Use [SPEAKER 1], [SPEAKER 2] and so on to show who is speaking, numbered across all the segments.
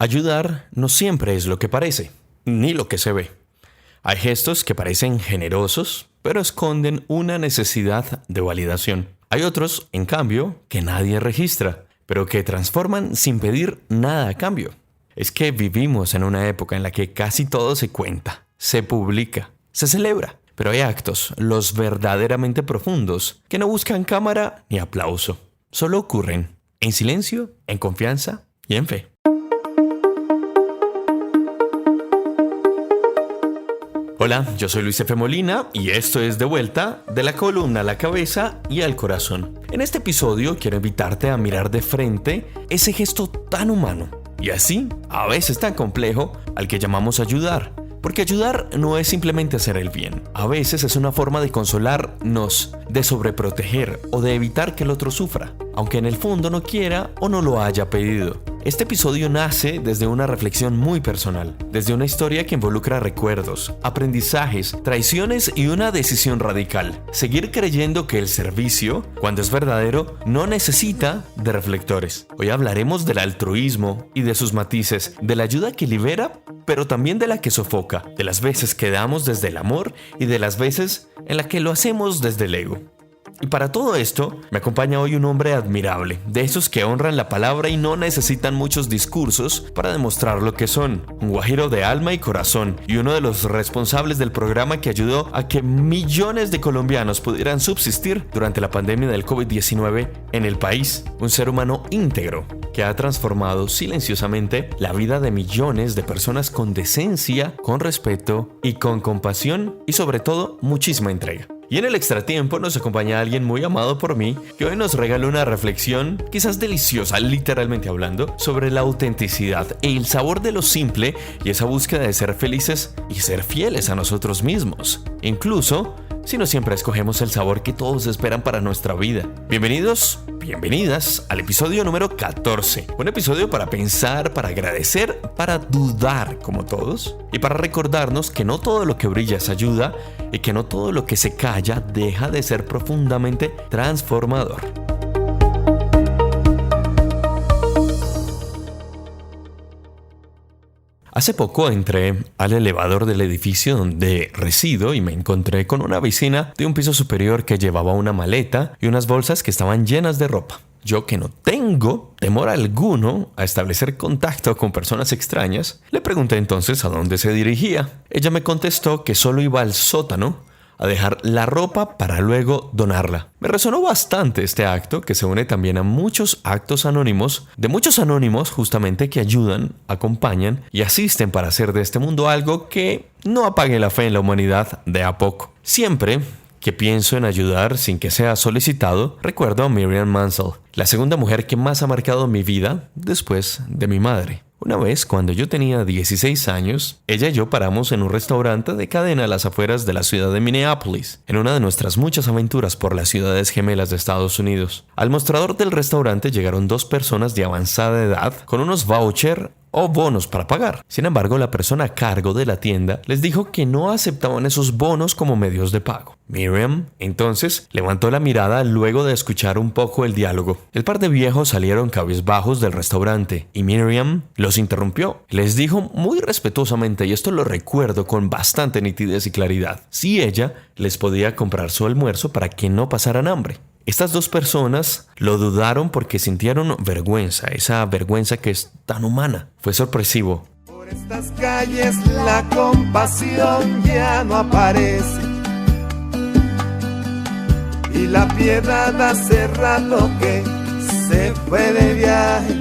[SPEAKER 1] Ayudar no siempre es lo que parece, ni lo que se ve. Hay gestos que parecen generosos, pero esconden una necesidad de validación. Hay otros, en cambio, que nadie registra, pero que transforman sin pedir nada a cambio. Es que vivimos en una época en la que casi todo se cuenta, se publica, se celebra. Pero hay actos, los verdaderamente profundos, que no buscan cámara ni aplauso. Solo ocurren, en silencio, en confianza y en fe. Hola, yo soy Luis F. Molina y esto es De Vuelta, de la columna a la cabeza y al corazón. En este episodio quiero invitarte a mirar de frente ese gesto tan humano y así, a veces tan complejo, al que llamamos ayudar. Porque ayudar no es simplemente hacer el bien. A veces es una forma de consolarnos, de sobreproteger o de evitar que el otro sufra, aunque en el fondo no quiera o no lo haya pedido. Este episodio nace desde una reflexión muy personal, desde una historia que involucra recuerdos, aprendizajes, traiciones y una decisión radical. Seguir creyendo que el servicio, cuando es verdadero, no necesita de reflectores. Hoy hablaremos del altruismo y de sus matices, de la ayuda que libera, pero también de la que sofoca, de las veces que damos desde el amor y de las veces en las que lo hacemos desde el ego. Y para todo esto, me acompaña hoy un hombre admirable, de esos que honran la palabra y no necesitan muchos discursos para demostrar lo que son. Un guajiro de alma y corazón, y uno de los responsables del programa que ayudó a que millones de colombianos pudieran subsistir durante la pandemia del COVID-19 en el país. Un ser humano íntegro, que ha transformado silenciosamente la vida de millones de personas con decencia, con respeto y con compasión y sobre todo muchísima entrega. Y en el extratiempo nos acompaña alguien muy amado por mí, que hoy nos regala una reflexión, quizás deliciosa, literalmente hablando, sobre la autenticidad y el sabor de lo simple y esa búsqueda de ser felices y ser fieles a nosotros mismos. Incluso si no siempre escogemos el sabor que todos esperan para nuestra vida. Bienvenidos, bienvenidas al episodio número 14. Un episodio para pensar, para agradecer, para dudar como todos y para recordarnos que no todo lo que brilla es ayuda y que no todo lo que se calla deja de ser profundamente transformador. Hace poco entré al elevador del edificio donde resido y me encontré con una vecina de un piso superior que llevaba una maleta y unas bolsas que estaban llenas de ropa. Yo, que no tengo temor alguno a establecer contacto con personas extrañas, le pregunté entonces a dónde se dirigía. Ella me contestó que solo iba al sótano a dejar la ropa para luego donarla. Me resonó bastante este acto, que se une también a muchos actos anónimos, de muchos anónimos justamente que ayudan, acompañan y asisten para hacer de este mundo algo que no apague la fe en la humanidad de a poco. Siempre que pienso en ayudar sin que sea solicitado, recuerdo a Miriam Mansell, la segunda mujer que más ha marcado mi vida después de mi madre. Una vez, cuando yo tenía 16 años, ella y yo paramos en un restaurante de cadena a las afueras de la ciudad de Minneapolis, en una de nuestras muchas aventuras por las ciudades gemelas de Estados Unidos. Al mostrador del restaurante llegaron dos personas de avanzada edad con unos vouchers o bonos para pagar. Sin embargo, la persona a cargo de la tienda les dijo que no aceptaban esos bonos como medios de pago. Miriam, entonces, levantó la mirada luego de escuchar un poco el diálogo. El par de viejos salieron cabizbajos del restaurante y Miriam los interrumpió. Les dijo muy respetuosamente, y esto lo recuerdo con bastante nitidez y claridad, si ella les podía comprar su almuerzo para que no pasaran hambre. Estas dos personas lo dudaron porque sintieron vergüenza, esa vergüenza que es tan humana. Fue sorpresivo.
[SPEAKER 2] Por estas calles la compasión ya no aparece y la piedad hace rato que se fue de viaje.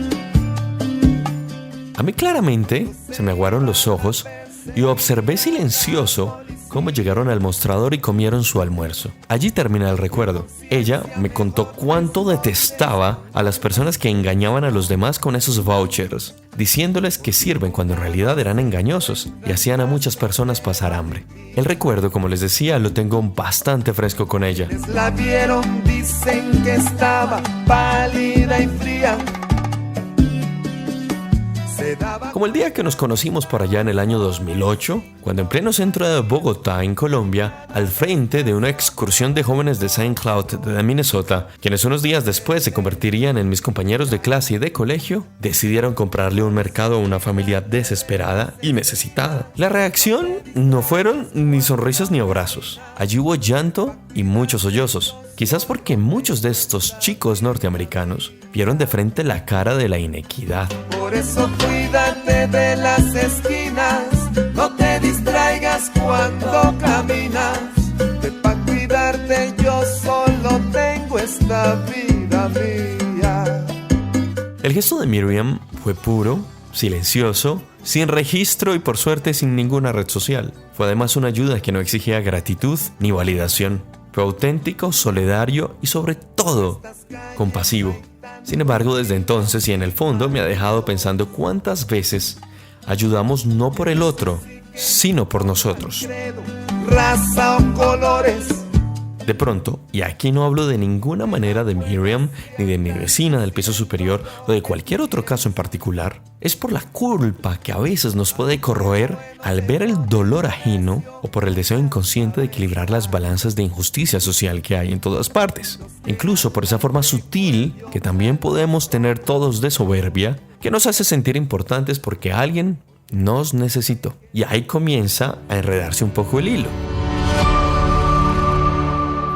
[SPEAKER 1] A mí claramente se me aguaron los ojos y observé silencioso cómo llegaron al mostrador y comieron su almuerzo. Allí termina el recuerdo. Ella me contó cuánto detestaba a las personas que engañaban a los demás con esos vouchers, diciéndoles que sirven cuando en realidad eran engañosos y hacían a muchas personas pasar hambre. El recuerdo, como les decía, lo tengo bastante fresco con ella.
[SPEAKER 2] La vieron, dicen que estaba pálida y fría. Se
[SPEAKER 1] Como el día que nos conocimos por allá en el año 2008, cuando en pleno centro de Bogotá, en Colombia, al frente de una excursión de jóvenes de St. Cloud de Minnesota, quienes unos días después se convertirían en mis compañeros de clase y de colegio, decidieron comprarle un mercado a una familia desesperada y necesitada. La reacción no fueron ni sonrisas ni abrazos. Allí hubo llanto y muchos sollozos. Quizás porque muchos de estos chicos norteamericanos vieron de frente la cara de la inequidad.
[SPEAKER 2] Por eso cuídate de las esquinas, no te distraigas cuando caminas, que para cuidarte yo solo tengo esta vida mía.
[SPEAKER 1] El gesto de Miriam fue puro, silencioso, sin registro y por suerte sin ninguna red social. Fue además una ayuda que no exigía gratitud ni validación. Fue auténtico, solidario y sobre todo compasivo. Sin embargo, desde entonces y en el fondo me ha dejado pensando cuántas veces ayudamos no por el otro, sino por nosotros.
[SPEAKER 2] Raza o colores.
[SPEAKER 1] De pronto, y aquí no hablo de ninguna manera de Miriam, ni de mi vecina del piso superior o de cualquier otro caso en particular, es por la culpa que a veces nos puede corroer al ver el dolor ajeno o por el deseo inconsciente de equilibrar las balanzas de injusticia social que hay en todas partes. Incluso por esa forma sutil que también podemos tener todos de soberbia, que nos hace sentir importantes porque alguien nos necesitó. Y ahí comienza a enredarse un poco el hilo.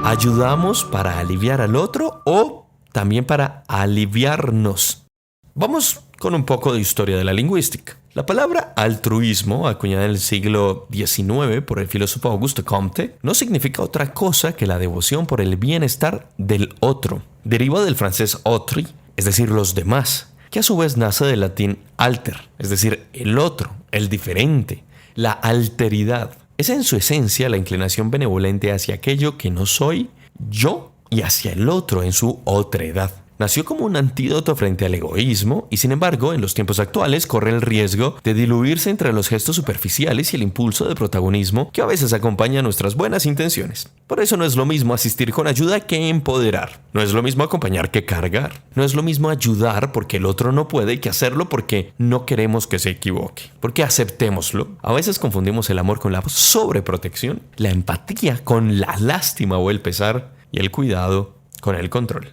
[SPEAKER 1] ¿Ayudamos para aliviar al otro o también para aliviarnos? Vamos con un poco de historia de la lingüística. La palabra altruismo, acuñada en el siglo XIX por el filósofo Auguste Comte, no significa otra cosa que la devoción por el bienestar del otro. Deriva del francés autrui, es decir, los demás, que a su vez nace del latín alter, es decir, el otro, el diferente, la alteridad. Es en su esencia la inclinación benevolente hacia aquello que no soy yo y hacia el otro en su otredad. Nació como un antídoto frente al egoísmo y sin embargo en los tiempos actuales corre el riesgo de diluirse entre los gestos superficiales y el impulso de protagonismo que a veces acompaña nuestras buenas intenciones. Por eso no es lo mismo asistir con ayuda que empoderar. No es lo mismo acompañar que cargar. No es lo mismo ayudar porque el otro no puede que hacerlo porque no queremos que se equivoque. Porque aceptémoslo. A veces confundimos el amor con la sobreprotección, la empatía con la lástima o el pesar y el cuidado con el control.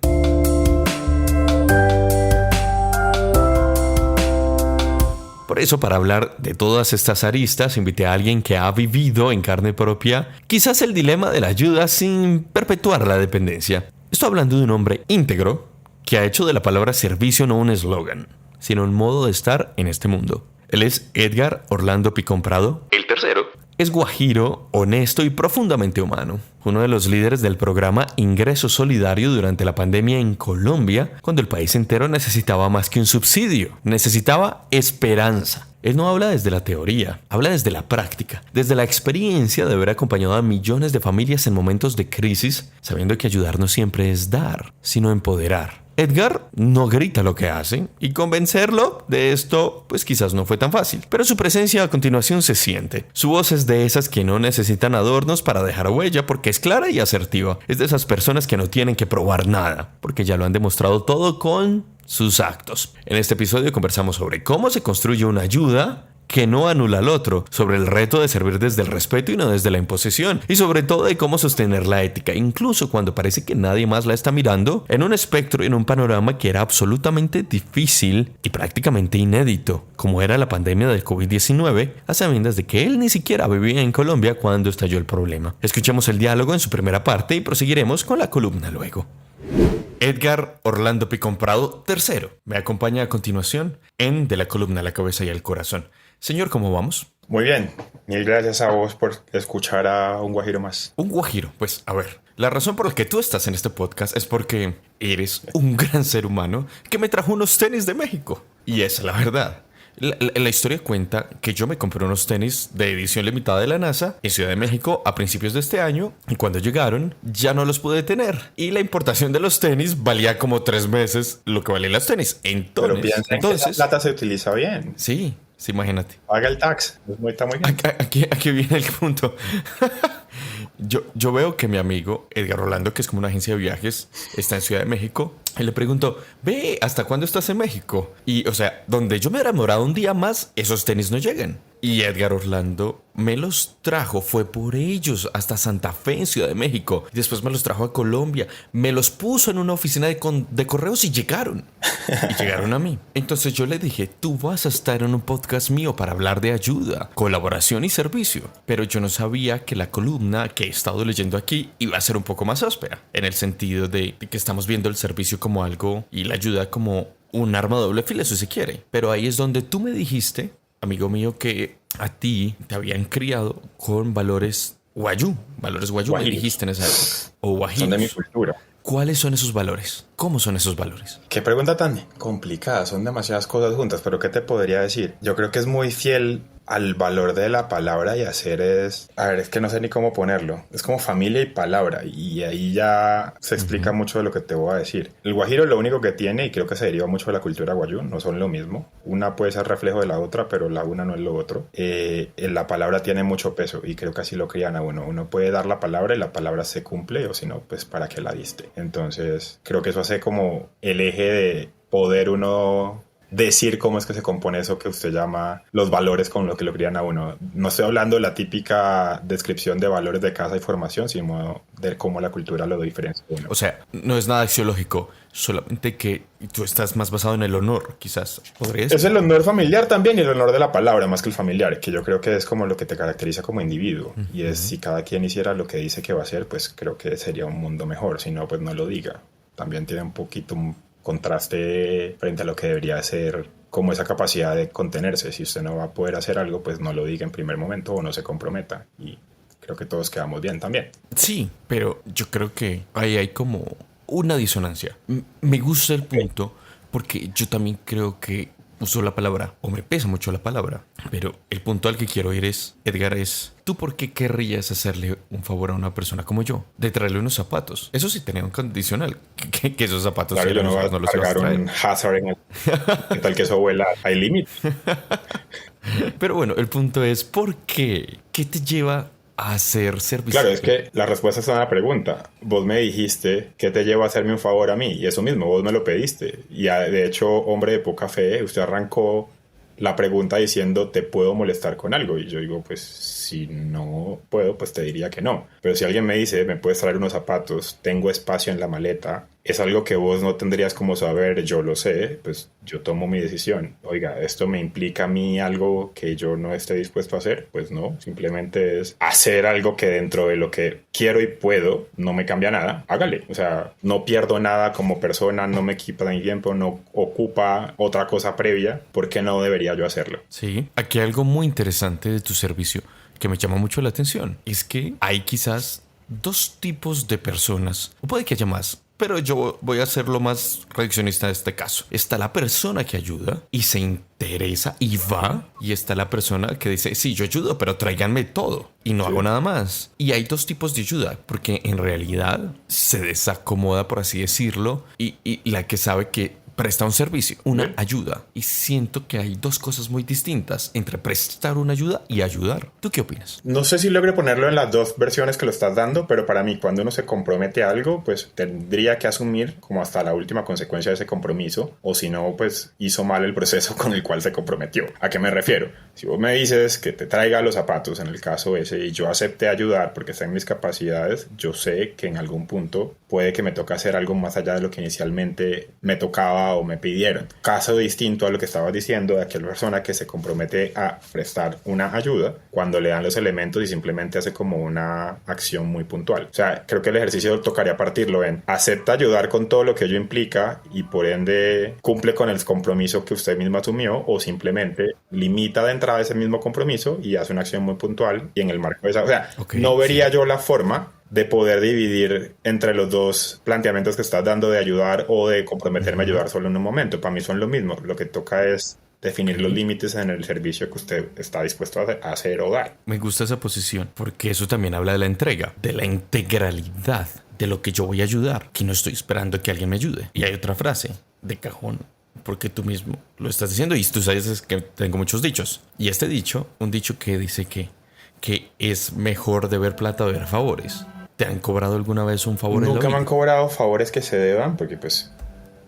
[SPEAKER 1] Por eso, para hablar de todas estas aristas, invité a alguien que ha vivido en carne propia quizás el dilema de la ayuda sin perpetuar la dependencia. Estoy hablando de un hombre íntegro que ha hecho de la palabra servicio no un eslogan, sino un modo de estar en este mundo. Él es Edgar Orlando Picón Prado, el tercero. Es guajiro, honesto y profundamente humano. Uno de los líderes del programa Ingreso Solidario durante la pandemia en Colombia, cuando el país entero necesitaba más que un subsidio, necesitaba esperanza. Él no habla desde la teoría, habla desde la práctica, desde la experiencia de haber acompañado a millones de familias en momentos de crisis, sabiendo que ayudar no siempre es dar, sino empoderar. Edgar no grita lo que hace y convencerlo de esto pues quizás no fue tan fácil, pero su presencia a continuación se siente. Su voz es de esas que no necesitan adornos para dejar huella porque es clara y asertiva. Es de esas personas que no tienen que probar nada porque ya lo han demostrado todo con sus actos. En este episodio conversamos sobre cómo se construye una ayuda que no anula al otro, sobre el reto de servir desde el respeto y no desde la imposición, y sobre todo de cómo sostener la ética, incluso cuando parece que nadie más la está mirando, en un espectro y en un panorama que era absolutamente difícil y prácticamente inédito, como era la pandemia del COVID-19, a sabiendas de que él ni siquiera vivía en Colombia cuando estalló el problema. Escuchemos el diálogo en su primera parte y proseguiremos con la columna luego. Edgar Orlando Picón Prado, tercero, me acompaña a continuación en De la columna a la cabeza y al corazón. Señor, ¿cómo vamos?
[SPEAKER 3] Muy bien. Mil gracias a vos por escuchar a un guajiro más.
[SPEAKER 1] Un guajiro, pues a ver, la razón por la que tú estás en este podcast es porque eres un gran ser humano que me trajo unos tenis de México. Y esa es la verdad. La historia cuenta que yo me compré unos tenis de edición limitada de la NASA en Ciudad de México a principios de este año y cuando llegaron ya no los pude tener y la importación de los tenis valía como 3 veces lo que valían los tenis.
[SPEAKER 3] Pero piensa que esa plata se utiliza bien.
[SPEAKER 1] Sí, imagínate.
[SPEAKER 3] Paga el tax, está muy bien.
[SPEAKER 1] Aquí viene el punto. Yo veo que mi amigo Edgar Rolando, que es como una agencia de viajes, está en Ciudad de México. Y le pregunto, ve, ¿hasta cuándo estás en México? Y, o sea, donde yo me hubiera demorado un día más, esos tenis no llegan. Y Edgar Orlando me los trajo, fue por ellos hasta Santa Fe en Ciudad de México. Después me los trajo a Colombia, me los puso en una oficina de correos y llegaron. Y llegaron a mí. Entonces yo le dije, tú vas a estar en un podcast mío para hablar de ayuda, colaboración y servicio. Pero yo no sabía que la columna que he estado leyendo aquí iba a ser un poco más áspera, en el sentido de que estamos viendo el servicio como algo y la ayuda como un arma de doble filo, si se quiere. Pero ahí es donde tú me dijiste, amigo mío, que a ti te habían criado con valores guayú. Valores guayú, me dijiste en esa época. O guajiros.
[SPEAKER 3] Son de mi cultura.
[SPEAKER 1] ¿Cuáles son esos valores? ¿Cómo son esos valores?
[SPEAKER 3] Qué pregunta tan complicada. Son demasiadas cosas juntas, pero ¿qué te podría decir? Yo creo que es muy fiel al valor de la palabra y hacer es... A ver, es que no sé ni cómo ponerlo. Es como familia y palabra. Y ahí ya se explica mucho de lo que te voy a decir. El guajiro lo único que tiene, y creo que se deriva mucho de la cultura guayú, no son lo mismo. Una puede ser reflejo de la otra, pero la una no es lo otro. La palabra tiene mucho peso y creo que así lo crían a uno. Uno puede dar la palabra y la palabra se cumple, o si no, pues ¿para qué la diste? Entonces, creo que eso hace como el eje de poder uno decir cómo es que se compone eso que usted llama los valores con lo que lo crían a uno. No estoy hablando de la típica descripción de valores de casa y formación, sino de cómo la cultura lo diferencia a uno.
[SPEAKER 1] O sea, no es nada axiológico, solamente que tú estás más basado en el honor, quizás. ¿Podría ser?
[SPEAKER 3] Es el honor familiar también y el honor de la palabra más que el familiar, que yo creo que es como lo que te caracteriza como individuo. Y es si cada quien hiciera lo que dice que va a hacer, pues creo que sería un mundo mejor. Si no, pues no lo diga. También tiene un poquito un contraste frente a lo que debería ser como esa capacidad de contenerse. Si usted no va a poder hacer algo, pues no lo diga en primer momento o no se comprometa. Y creo que todos quedamos bien también.
[SPEAKER 1] Sí, pero yo creo que ahí hay como una disonancia. Me gusta el punto porque yo también creo que uso la palabra, o me pesa mucho la palabra, pero el punto al que quiero ir es, Edgar, es, ¿tú por qué querrías hacerle un favor a una persona como yo? De traerle unos zapatos. Eso sí tenía un condicional, que esos zapatos...
[SPEAKER 3] Claro, yo no voy a
[SPEAKER 1] no los
[SPEAKER 3] cargar
[SPEAKER 1] ibas a traer.
[SPEAKER 3] un hazard en el... ¿Qué tal que eso vuela? Hay límite.
[SPEAKER 1] Pero bueno, el punto es, ¿por qué? ¿Qué te lleva a hacer servicio?
[SPEAKER 3] Claro, es que la respuesta es a la pregunta. Vos me dijiste que te lleva a hacerme un favor a mí, y eso mismo, vos me lo pediste. Y de hecho, hombre de poca fe, usted arrancó la pregunta diciendo, ¿te puedo molestar con algo? Y yo digo, pues si no puedo, pues te diría que no. Pero si alguien me dice, ¿me puedes traer unos zapatos? Tengo espacio en la maleta. Es algo que vos no tendrías como saber, yo lo sé, pues yo tomo mi decisión. Oiga, ¿esto me implica a mí algo que yo no esté dispuesto a hacer? Pues no, simplemente es hacer algo que dentro de lo que quiero y puedo no me cambia nada. Hágale, o sea, no pierdo nada como persona, no me quita mi tiempo, no ocupa otra cosa previa. ¿Por qué no debería yo hacerlo?
[SPEAKER 1] Sí, aquí hay algo muy interesante de tu servicio que me llama mucho la atención. Es que hay quizás dos tipos de personas, o puede que haya más, pero yo voy a ser lo más reduccionista en este caso. Está la persona que ayuda y se interesa y va. Y está la persona que dice, sí, yo ayudo, pero tráiganme todo y no hago nada más. Y hay dos tipos de ayuda, porque en realidad se desacomoda, por así decirlo, y la que sabe que presta un servicio, una ayuda. Y siento que hay dos cosas muy distintas entre prestar una ayuda y ayudar. ¿Tú qué opinas?
[SPEAKER 3] No sé si logre ponerlo en las dos versiones que lo estás dando, pero para mí cuando uno se compromete a algo, pues tendría que asumir como hasta la última consecuencia de ese compromiso, o si no, pues hizo mal el proceso con el cual se comprometió. ¿A qué me refiero? Si vos me dices que te traiga los zapatos en el caso ese y yo acepté ayudar porque está en mis capacidades, yo sé que en algún punto puede que me toque hacer algo más allá de lo que inicialmente me tocaba o me pidieron. Caso distinto a lo que estabas diciendo de aquella persona que se compromete a prestar una ayuda cuando le dan los elementos y simplemente hace como una acción muy puntual. O sea, creo que el ejercicio tocaría partirlo en acepta ayudar con todo lo que ello implica y por ende cumple con el compromiso que usted mismo asumió, o simplemente limita de entrada ese mismo compromiso y hace una acción muy puntual y en el marco de esa... O sea, no vería yo la forma de poder dividir entre los dos planteamientos que estás dando de ayudar o de comprometerme a ayudar solo en un momento. Para mí son lo mismo. Lo que toca es definir los límites en el servicio que usted está dispuesto a hacer o dar.
[SPEAKER 1] Me gusta esa posición porque eso también habla de la entrega, de la integralidad de lo que yo voy a ayudar, que no estoy esperando que alguien me ayude. Y hay otra frase de cajón, porque tú mismo lo estás diciendo y tú sabes que tengo muchos dichos. Y este dicho, un dicho que dice que que es mejor deber plata o deber favores. ¿Te han cobrado alguna vez un favor?
[SPEAKER 3] Nunca me han cobrado favores que se deban, porque pues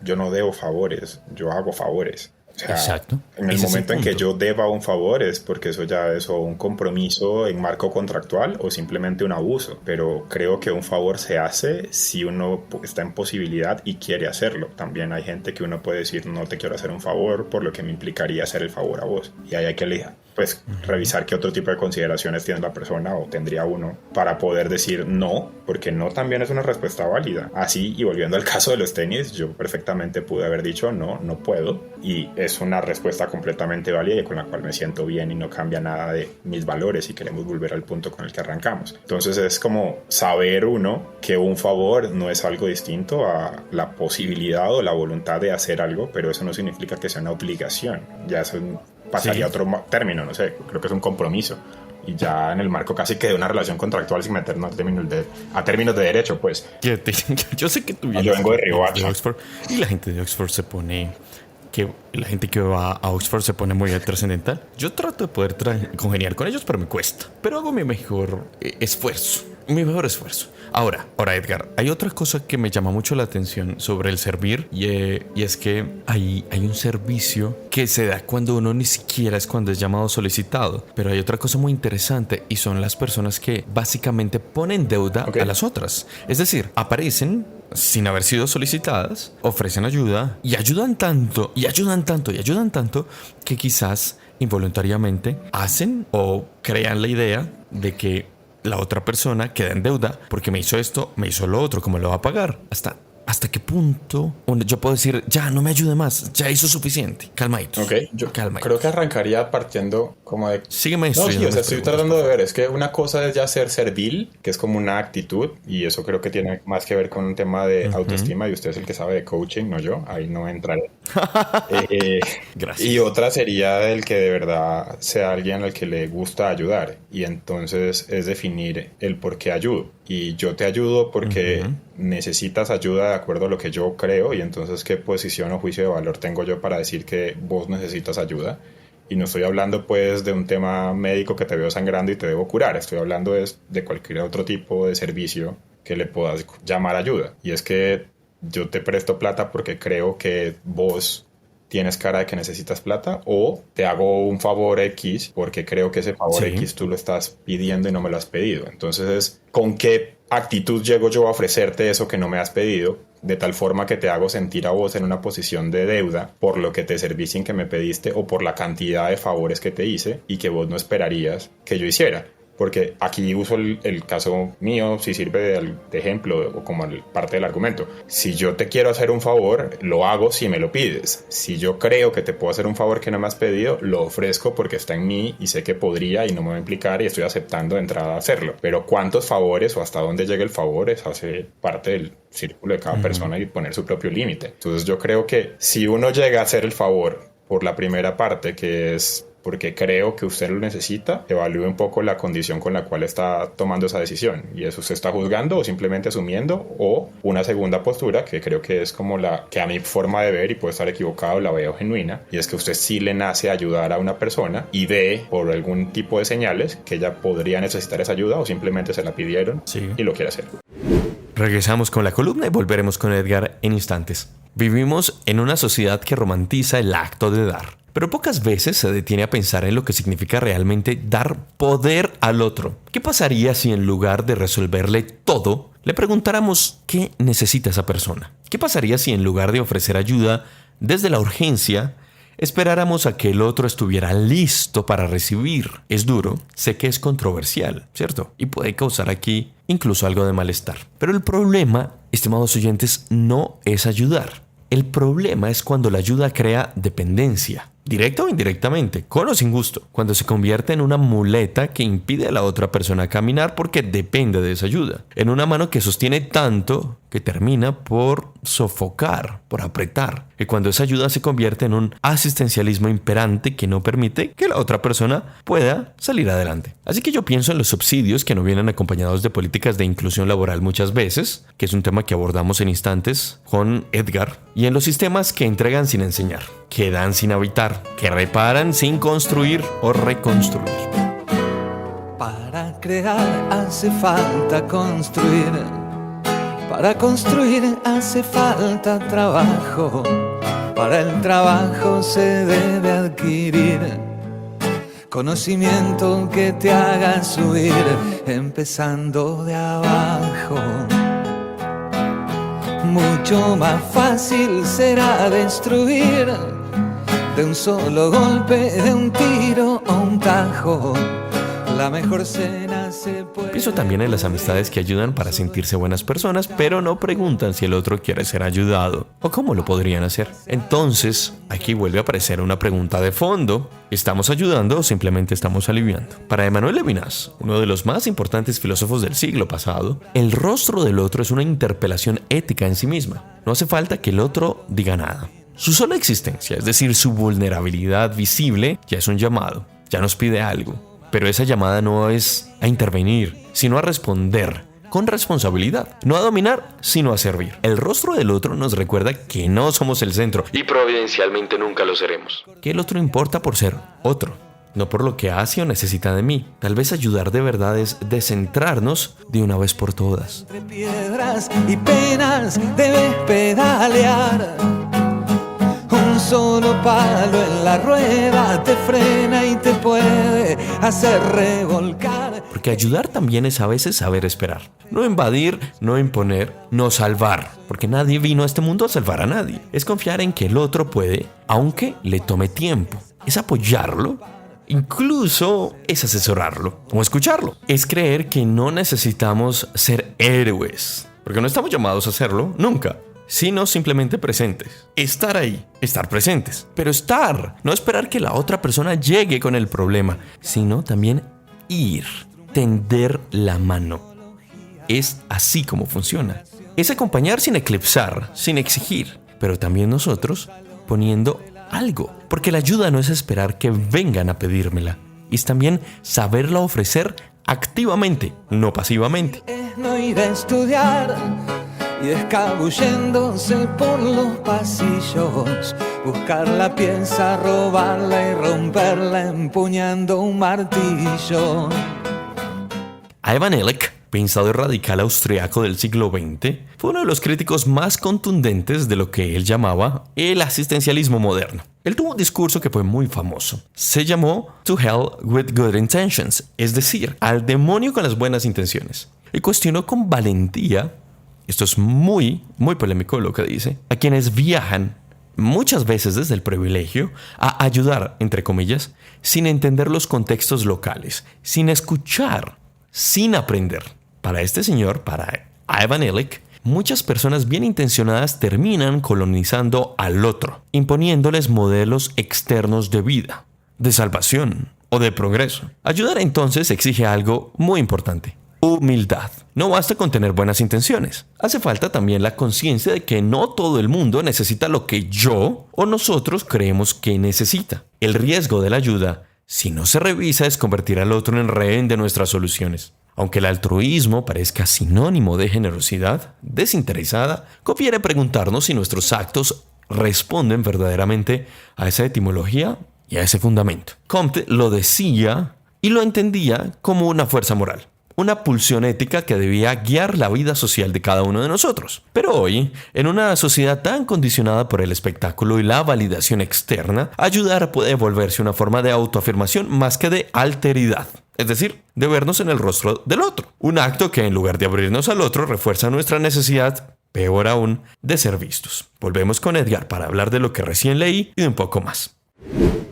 [SPEAKER 3] yo no debo favores, yo hago favores. O sea,
[SPEAKER 1] exacto.
[SPEAKER 3] En el momento en que yo deba un favor es porque eso ya es o un compromiso en marco contractual o simplemente un abuso. Pero creo que un favor se hace si uno está en posibilidad y quiere hacerlo. También hay gente que uno puede decir no te quiero hacer un favor por lo que me implicaría hacer el favor a vos. Y ahí hay que pues revisar qué otro tipo de consideraciones tiene la persona o tendría uno para poder decir no, porque no también es una respuesta válida. Así, y volviendo al caso de los tenis, yo perfectamente pude haber dicho no, no puedo, y es una respuesta completamente válida y con la cual me siento bien y no cambia nada de mis valores y queremos volver al punto con el que arrancamos. Entonces es como saber uno que un favor no es algo distinto a la posibilidad o la voluntad de hacer algo, pero eso no significa que sea una obligación. Ya eso pasaría a otro término, no sé, creo que es un compromiso. Y ya en el marco casi que de una relación contractual sin meternos a términos de derecho, pues.
[SPEAKER 1] Yo sé que tú vienes
[SPEAKER 3] yo vengo de Río
[SPEAKER 1] Oxford y la gente de Oxford se pone... la gente que va a Oxford se pone muy trascendental. Yo trato de poder congeniar con ellos, pero me cuesta. Pero hago mi mejor esfuerzo. Ahora Edgar, hay otra cosa que me llama mucho la atención sobre el servir y es que hay un servicio que se da cuando uno ni siquiera es cuando es llamado solicitado. Pero hay otra cosa muy interesante y son las personas que básicamente ponen deuda a las otras. Es decir, aparecen sin haber sido solicitadas, ofrecen ayuda y ayudan tanto que quizás involuntariamente hacen o crean la idea de que la otra persona queda en deuda porque me hizo esto, me hizo lo otro, ¿cómo lo va a pagar? ¿Hasta qué punto yo puedo decir, ya, no me ayude más, ya hizo suficiente? Calmaditos.
[SPEAKER 3] Ok, yo creo que arrancaría partiendo como de...
[SPEAKER 1] Sígueme
[SPEAKER 3] esto. No, sí, o sea, estoy tratando de ver, es que una cosa es ya ser servil, que es como una actitud, y eso creo que tiene más que ver con un tema de autoestima, y usted es el que sabe de coaching, no yo, ahí no entraré.
[SPEAKER 1] Gracias.
[SPEAKER 3] Y otra sería el que de verdad sea alguien al que le gusta ayudar, y entonces es definir el por qué ayudo. Y yo te ayudo porque necesitas ayuda de acuerdo a lo que yo creo, y entonces qué posición o juicio de valor tengo yo para decir que vos necesitas ayuda. Y no estoy hablando pues de un tema médico que te veo sangrando y te debo curar, estoy hablando de cualquier otro tipo de servicio que le puedas llamar ayuda. Y es que yo te presto plata porque creo que vos tienes cara de que necesitas plata, o te hago un favor X porque creo que ese favor X tú lo estás pidiendo y no me lo has pedido. Entonces, ¿con qué actitud llego yo a ofrecerte eso que no me has pedido? De tal forma que te hago sentir a vos en una posición de deuda por lo que te serví sin que me pediste o por la cantidad de favores que te hice y que vos no esperarías que yo hiciera. Porque aquí uso el caso mío, si sirve de ejemplo o como parte del argumento. Si yo te quiero hacer un favor, lo hago si me lo pides. Si yo creo que te puedo hacer un favor que no me has pedido, lo ofrezco porque está en mí y sé que podría y no me va a implicar y estoy aceptando de entrada hacerlo. Pero cuántos favores o hasta dónde llega el favor es hace parte del círculo de cada persona y poner su propio límite. Entonces yo creo que si uno llega a hacer el favor por la primera parte, que es porque creo que usted lo necesita, evalúe un poco la condición con la cual está tomando esa decisión. Y eso usted está juzgando o simplemente asumiendo, o una segunda postura, que creo que es como la que a mi forma de ver, y puedo estar equivocado, la veo genuina, y es que usted sí le nace ayudar a una persona y ve por algún tipo de señales que ella podría necesitar esa ayuda o simplemente se la pidieron y lo quiere hacer.
[SPEAKER 1] Regresamos con la columna y volveremos con Edgar en instantes. Vivimos en una sociedad que romantiza el acto de dar, pero pocas veces se detiene a pensar en lo que significa realmente dar poder al otro. ¿Qué pasaría si en lugar de resolverle todo, le preguntáramos qué necesita esa persona? ¿Qué pasaría si en lugar de ofrecer ayuda desde la urgencia, esperáramos a que el otro estuviera listo para recibir? Es duro, sé que es controversial, ¿cierto? Y puede causar aquí incluso algo de malestar. Pero el problema, estimados oyentes, no es ayudar. El problema es cuando la ayuda crea dependencia, directa o indirectamente, con o sin gusto, cuando se convierte en una muleta que impide a la otra persona caminar porque depende de esa ayuda, en una mano que sostiene tanto que termina por sofocar, por apretar, que cuando esa ayuda se convierte en un asistencialismo imperante que no permite que la otra persona pueda salir adelante. Así que yo pienso en los subsidios que no vienen acompañados de políticas de inclusión laboral muchas veces, que es un tema que abordamos en instantes con Edgar, y en los sistemas que entregan sin enseñar, que dan sin habitar, que reparan sin construir o reconstruir.
[SPEAKER 2] crear hace falta construir. Para construir hace falta trabajo. Para el trabajo se debe adquirir conocimiento que te haga subir, empezando de abajo. Mucho más fácil será destruir de un solo golpe, de un tiro o un tajo. La mejor cena se puede...
[SPEAKER 1] Pienso también en las amistades que ayudan para sentirse buenas personas, pero no preguntan si el otro quiere ser ayudado o cómo lo podrían hacer. Entonces, aquí vuelve a aparecer una pregunta de fondo. ¿Estamos ayudando o simplemente estamos aliviando? Para Emmanuel Levinas, uno de los más importantes filósofos del siglo pasado, el rostro del otro es una interpelación ética en sí misma. No hace falta que el otro diga nada. Su sola existencia, es decir, su vulnerabilidad visible, ya es un llamado, ya nos pide algo. Pero esa llamada no es a intervenir, sino a responder con responsabilidad. No a dominar, sino a servir. El rostro del otro nos recuerda que no somos el centro y providencialmente nunca lo seremos. Que el otro importa por ser otro, no por lo que hace o necesita de mí. Tal vez ayudar de verdad es descentrarnos de una vez por todas.
[SPEAKER 2] Entre piedras y penas debes pedalear. Un solo palo en la rueda te frena y te puede hacer revolcar.
[SPEAKER 1] Porque ayudar también es a veces saber esperar. No invadir, no imponer, no salvar. Porque nadie vino a este mundo a salvar a nadie. Es confiar en que el otro puede, aunque le tome tiempo. Es apoyarlo. Incluso es asesorarlo o escucharlo. Es creer que no necesitamos ser héroes. Porque no estamos llamados a hacerlo nunca. Sino simplemente presentes. Estar ahí, estar presentes. Pero estar, no esperar que la otra persona llegue con el problema, sino también ir, tender la mano. Es así como funciona. Es acompañar sin eclipsar, sin exigir, pero también nosotros poniendo algo. Porque la ayuda no es esperar que vengan a pedírmela, es también saberla ofrecer activamente, no pasivamente.
[SPEAKER 2] Es no ir a estudiar y escabulléndose por los pasillos, buscar la pieza, robarla y romperla empuñando un martillo.
[SPEAKER 1] Ivan Illich, pensador radical austriaco del siglo XX, fue uno de los críticos más contundentes de lo que él llamaba el asistencialismo moderno. Él tuvo un discurso que fue muy famoso. Se llamó To Hell with Good Intentions, es decir, al demonio con las buenas intenciones. Y cuestionó con valentía, esto es muy polémico lo que dice, a quienes viajan muchas veces desde el privilegio a ayudar, entre comillas, sin entender los contextos locales, sin escuchar, sin aprender. Para este señor, para Ivan Illich, muchas personas bien intencionadas terminan colonizando al otro, imponiéndoles modelos externos de vida, de salvación o de progreso. Ayudar entonces exige algo muy importante: humildad. No basta con tener buenas intenciones. Hace falta también la conciencia de que no todo el mundo necesita lo que yo o nosotros creemos que necesita. El riesgo de la ayuda, si no se revisa, es convertir al otro en rehén de nuestras soluciones. Aunque el altruismo parezca sinónimo de generosidad desinteresada, conviene preguntarnos si nuestros actos responden verdaderamente a esa etimología y a ese fundamento. Comte lo decía y lo entendía como una fuerza moral, una pulsión ética que debía guiar la vida social de cada uno de nosotros. Pero hoy, en una sociedad tan condicionada por el espectáculo y la validación externa, ayudar puede volverse una forma de autoafirmación más que de alteridad. Es decir, de vernos en el rostro del otro. Un acto que en lugar de abrirnos al otro refuerza nuestra necesidad, peor aún, de ser vistos. Volvemos con Edgar para hablar de lo que recién leí y de un poco más.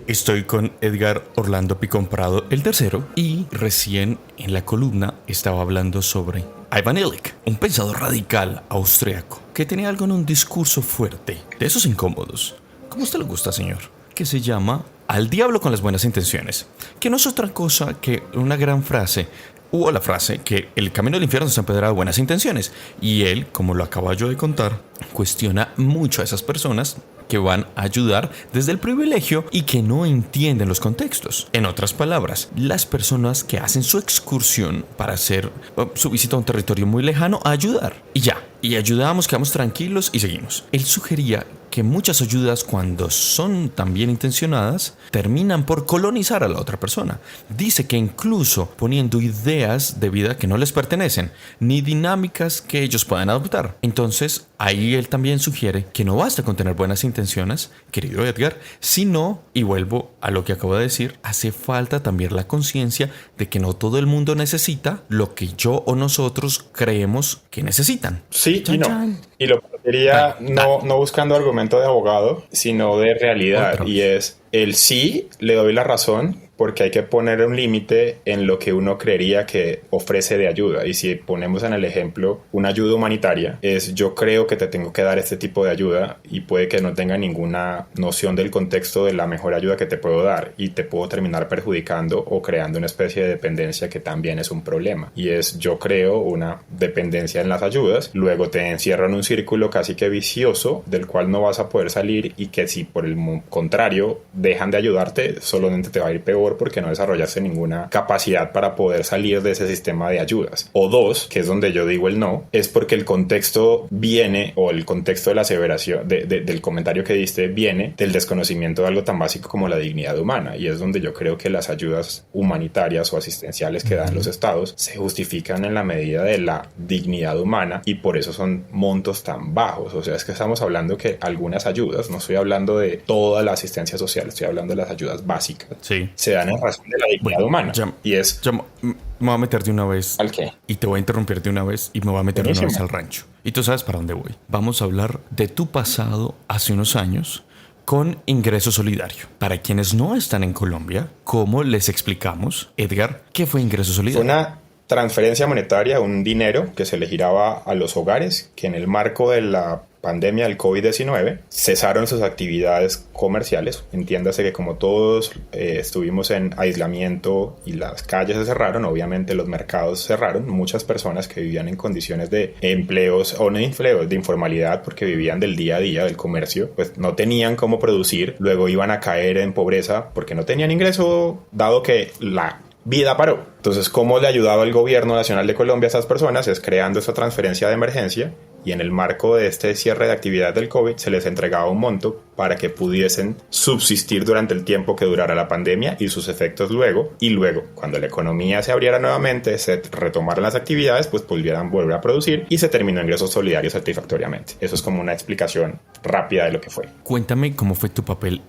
[SPEAKER 1] Estoy con Edgar Orlando Picón Prado, el tercero, y recién en la columna estaba hablando sobre Ivan Illich, un pensador radical austriaco que tenía algo en un discurso fuerte, de esos incómodos, como a usted le gusta, señor, que se llama Al diablo con las buenas intenciones, que no es otra cosa que una gran frase, o la frase que el camino del infierno está empedrado de buenas intenciones, y él, como lo acabo yo de contar, cuestiona mucho a esas personas que van a ayudar desde el privilegio y que no entienden los contextos. En otras palabras, las personas que hacen su excursión para hacer su visita a un territorio muy lejano a ayudar. Y ya, y ayudamos, quedamos tranquilos y seguimos. Él sugería que muchas ayudas, cuando son tan bien intencionadas, terminan por colonizar a la otra persona. Dice que incluso poniendo ideas de vida que no les pertenecen, ni dinámicas que ellos puedan adoptar. Entonces, ahí él también sugiere que no basta con tener buenas intenciones, querido Edgar, sino, y vuelvo a lo que acabo de decir, hace falta también la conciencia de que no todo el mundo necesita lo que yo o nosotros creemos que necesitan.
[SPEAKER 3] Sí
[SPEAKER 1] Chan,
[SPEAKER 3] y no.
[SPEAKER 1] chan.
[SPEAKER 3] Y lo diría
[SPEAKER 1] Dale,
[SPEAKER 3] no buscando argumento de abogado, sino de realidad.
[SPEAKER 1] Otro.
[SPEAKER 3] Y es el sí, le doy la razón, porque hay que poner un límite en lo que uno creería que ofrece de ayuda. Y si ponemos en el ejemplo una ayuda humanitaria, es yo creo que te tengo que dar este tipo de ayuda y puede que no tenga ninguna noción del contexto de la mejor ayuda que te puedo dar y te puedo terminar perjudicando o creando una especie de dependencia que también es un problema. Y es yo creo una dependencia en las ayudas, luego te encierro en un círculo casi que vicioso del cual no vas a poder salir y que si por el contrario dejan de ayudarte, solamente te va a ir peor porque no desarrollaste ninguna capacidad para poder salir de ese sistema de ayudas. O dos, que es donde yo digo el no, es porque el contexto viene, o el contexto de la aseveración, del comentario que diste, viene del desconocimiento de algo tan básico como la dignidad humana, y es donde yo creo que las ayudas humanitarias o asistenciales que dan los estados se justifican en la medida de la dignidad humana y por eso son montos tan bajos. O sea, es que estamos hablando que algunas ayudas, no estoy hablando de toda la asistencia social, estoy hablando de las ayudas básicas,
[SPEAKER 1] Sí.
[SPEAKER 3] se dan en razón de la dignidad humana. Y es...
[SPEAKER 1] Me voy a meter de una vez.
[SPEAKER 3] ¿Al qué?
[SPEAKER 1] Y te voy a interrumpir de una vez y me voy a meter de una vez al rancho. Y tú sabes para dónde voy. Vamos a hablar de tu pasado hace unos años con Ingreso Solidario. Para quienes no están en Colombia, ¿cómo les explicamos, Edgar, qué fue Ingreso Solidario?
[SPEAKER 3] Fue una transferencia monetaria, un dinero que se le giraba a los hogares que en el marco de la pandemia del COVID-19 cesaron sus actividades comerciales. Entiéndase que como todos estuvimos en aislamiento y las calles se cerraron, obviamente los mercados cerraron, muchas personas que vivían en condiciones de empleos o no empleos, de informalidad porque vivían del día a día del comercio, pues no tenían cómo producir, luego iban a caer en pobreza porque no tenían ingreso dado que la vida paró. Entonces, ¿cómo le ayudaba el gobierno nacional de Colombia a esas personas? Es creando esta transferencia de emergencia y en el marco de este cierre de actividad del COVID se les entregaba un monto para que pudiesen subsistir durante el tiempo que durara la pandemia y sus efectos luego. Y luego, cuando la economía se abriera nuevamente, se retomaran las actividades, pues pudieran volver a producir y se terminó Ingresos Solidarios satisfactoriamente. Eso es como una explicación rápida de lo que fue.
[SPEAKER 1] Cuéntame cómo fue tu papel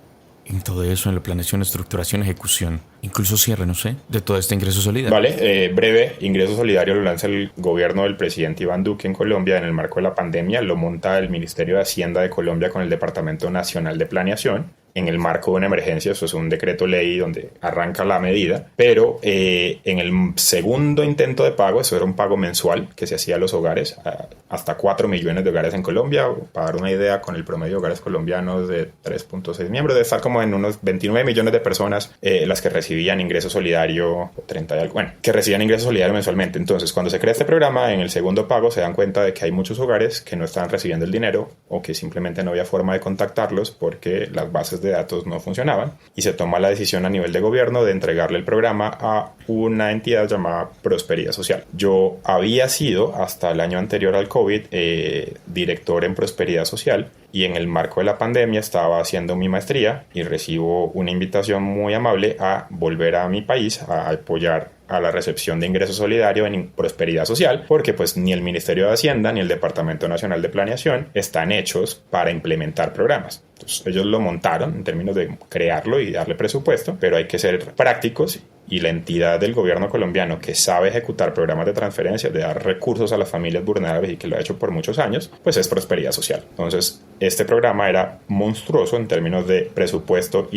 [SPEAKER 1] en todo eso, en la planeación, estructuración, ejecución, incluso cierre, no sé, de todo este Ingreso Solidario.
[SPEAKER 3] Vale, breve, Ingreso Solidario lo lanza el gobierno del presidente Iván Duque en Colombia en el marco de la pandemia, lo monta el Ministerio de Hacienda de Colombia con el Departamento Nacional de Planeación. En el marco de una emergencia, eso es un decreto ley donde arranca la medida, pero en el segundo intento de pago, eso era un pago mensual que se hacía a los hogares, hasta 4 millones de hogares en Colombia, para dar una idea, con el promedio de hogares colombianos de 3.6 miembros, de estar como en unos 29 millones de personas las que recibían ingreso solidario, 30 y algo, bueno, que recibían ingreso solidario mensualmente. Entonces, cuando se crea este programa, en el segundo pago se dan cuenta de que hay muchos hogares que no están recibiendo el dinero o que simplemente no había forma de contactarlos porque las bases de datos no funcionaban y se toma la decisión a nivel de gobierno de entregarle el programa a una entidad llamada Prosperidad Social. Yo había sido hasta el año anterior al COVID director en Prosperidad Social y en el marco de la pandemia estaba haciendo mi maestría y recibo una invitación muy amable a volver a mi país a apoyar a la recepción de ingreso solidario en Prosperidad Social, porque pues ni el Ministerio de Hacienda ni el Departamento Nacional de Planeación están hechos para implementar programas. Entonces, ellos lo montaron en términos de crearlo y darle presupuesto, pero hay que ser prácticos y la entidad del gobierno colombiano que sabe ejecutar programas de transferencia, de dar recursos a las familias vulnerables y que lo ha hecho por muchos años, pues es Prosperidad Social. Entonces, este programa era monstruoso en términos de presupuesto,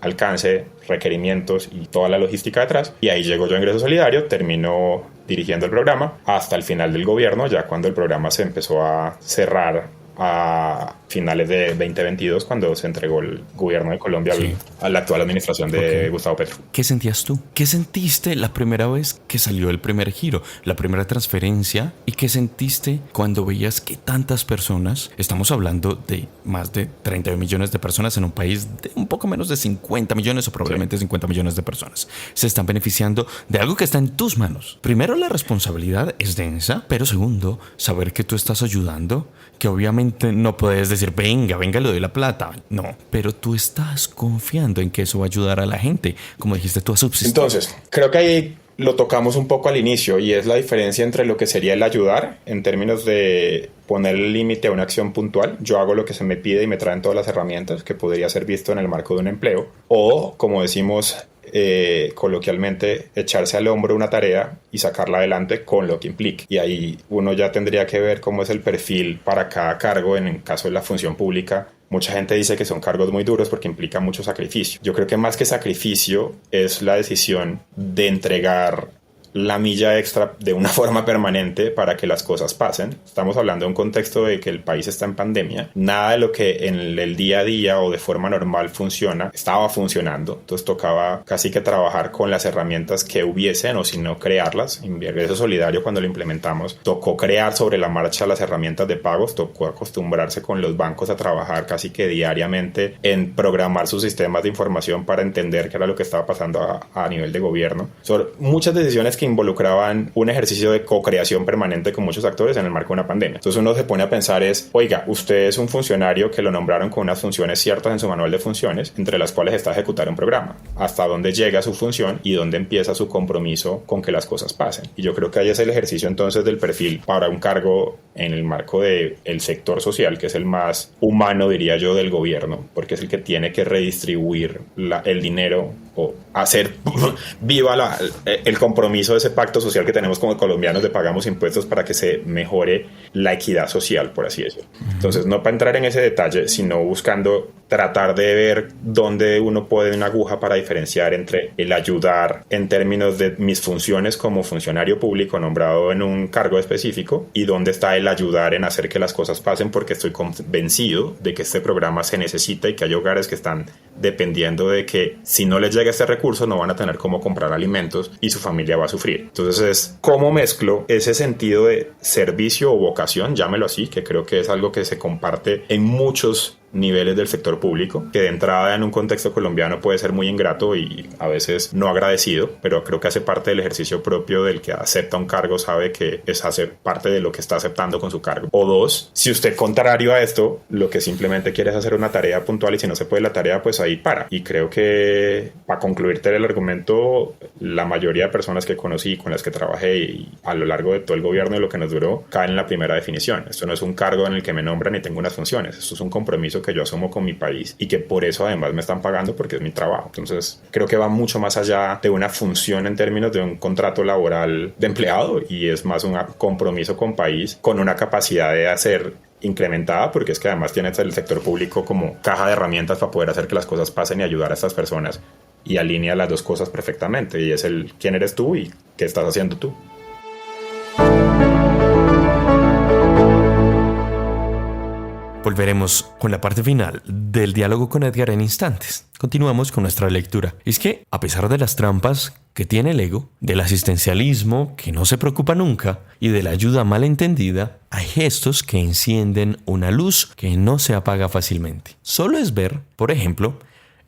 [SPEAKER 3] alcance, requerimientos y toda la logística detrás. Y ahí llegó yo a Ingreso Solidario, terminó dirigiendo el programa hasta el final del gobierno, ya cuando el programa se empezó a cerrar a finales de 2022 cuando se entregó el gobierno de Colombia a la actual administración de Gustavo Petro.
[SPEAKER 1] ¿Qué sentías tú? ¿Qué sentiste la primera vez que salió el primer giro, la primera transferencia? ¿Y qué sentiste cuando veías que tantas personas, estamos hablando de más de 30 millones de personas en un país de un poco menos de 50 millones o probablemente 50 millones de personas, se están beneficiando de algo que está en tus manos? Primero, la responsabilidad es densa, pero segundo, saber que tú estás ayudando, que obviamente no puedes decir decir, venga, le doy la plata. No, pero tú estás confiando en que eso va a ayudar a la gente, como dijiste tú, a subsistir.
[SPEAKER 3] Entonces, creo que ahí lo tocamos un poco al inicio y es la diferencia entre lo que sería el ayudar en términos de poner el límite a una acción puntual. Yo hago lo que se me pide y me traen todas las herramientas que podría ser visto en el marco de un empleo, o como decimos coloquialmente, echarse al hombro una tarea y sacarla adelante con lo que implique. Y ahí uno ya tendría que ver cómo es el perfil para cada cargo. En el caso de la función pública, mucha gente dice que son cargos muy duros porque implican mucho sacrificio. Yo creo que más que sacrificio es la decisión de entregar la milla extra de una forma permanente para que las cosas pasen. Estamos hablando de un contexto de que el país está en pandemia. Nada de lo que en el día a día o de forma normal funciona, estaba funcionando. Entonces tocaba casi que trabajar con las herramientas que hubiesen o si no crearlas. En Ingreso Solidario, cuando lo implementamos, tocó crear sobre la marcha las herramientas de pagos, tocó acostumbrarse con los bancos a trabajar casi que diariamente en programar sus sistemas de información para entender qué era lo que estaba pasando a nivel de gobierno. Son muchas decisiones que involucraban un ejercicio de co-creación permanente con muchos actores en el marco de una pandemia. Entonces uno se pone a pensar oiga, usted es un funcionario que lo nombraron con unas funciones ciertas en su manual de funciones, entre las cuales está ejecutar un programa. Hasta dónde llega su función y dónde empieza su compromiso con que las cosas pasen. Y yo creo que ahí es el ejercicio entonces del perfil para un cargo en el marco del sector social, que es el más humano, diría yo, del gobierno, porque es el que tiene que redistribuir el dinero o hacer viva el compromiso de ese pacto social que tenemos como colombianos de pagamos impuestos para que se mejore la equidad social, por así decirlo. Entonces, no para entrar en ese detalle, sino buscando tratar de ver dónde uno puede una aguja para diferenciar entre el ayudar en términos de mis funciones como funcionario público nombrado en un cargo específico y dónde está el ayudar en hacer que las cosas pasen porque estoy convencido de que este programa se necesita y que hay hogares que están dependiendo de que si no les llega este recurso no van a tener cómo comprar alimentos y su familia va a sufrir. Entonces es cómo mezclo ese sentido de servicio o vocación, llámelo así, que creo que es algo que se comparte en muchos niveles del sector público, que de entrada en un contexto colombiano puede ser muy ingrato y a veces no agradecido, pero creo que hace parte del ejercicio propio del que acepta un cargo, sabe que es hacer parte de lo que está aceptando con su cargo. O dos, si usted contrario a esto, lo que simplemente quiere es hacer una tarea puntual y si no se puede la tarea, pues ahí para. Y creo que para concluirte el argumento, la mayoría de personas que conocí y con las que trabajé y a lo largo de todo el gobierno y lo que nos duró, caen en la primera definición. Esto no es un cargo en el que me nombran y tengo unas funciones, esto es un compromiso que yo asumo con mi país y que por eso además me están pagando porque es mi trabajo. Entonces creo que va mucho más allá de una función en términos de un contrato laboral de empleado y es más un compromiso con país con una capacidad de hacer incrementada, porque es que además tienes el sector público como caja de herramientas para poder hacer que las cosas pasen y ayudar a estas personas y alinea las dos cosas perfectamente y es el quién eres tú y qué estás haciendo tú.
[SPEAKER 1] Volveremos con la parte final del diálogo con Edgar en instantes. Continuamos con nuestra lectura. Es que, a pesar de las trampas que tiene el ego, del asistencialismo que no se preocupa nunca y de la ayuda malentendida, hay gestos que encienden una luz que no se apaga fácilmente. Solo es ver, por ejemplo,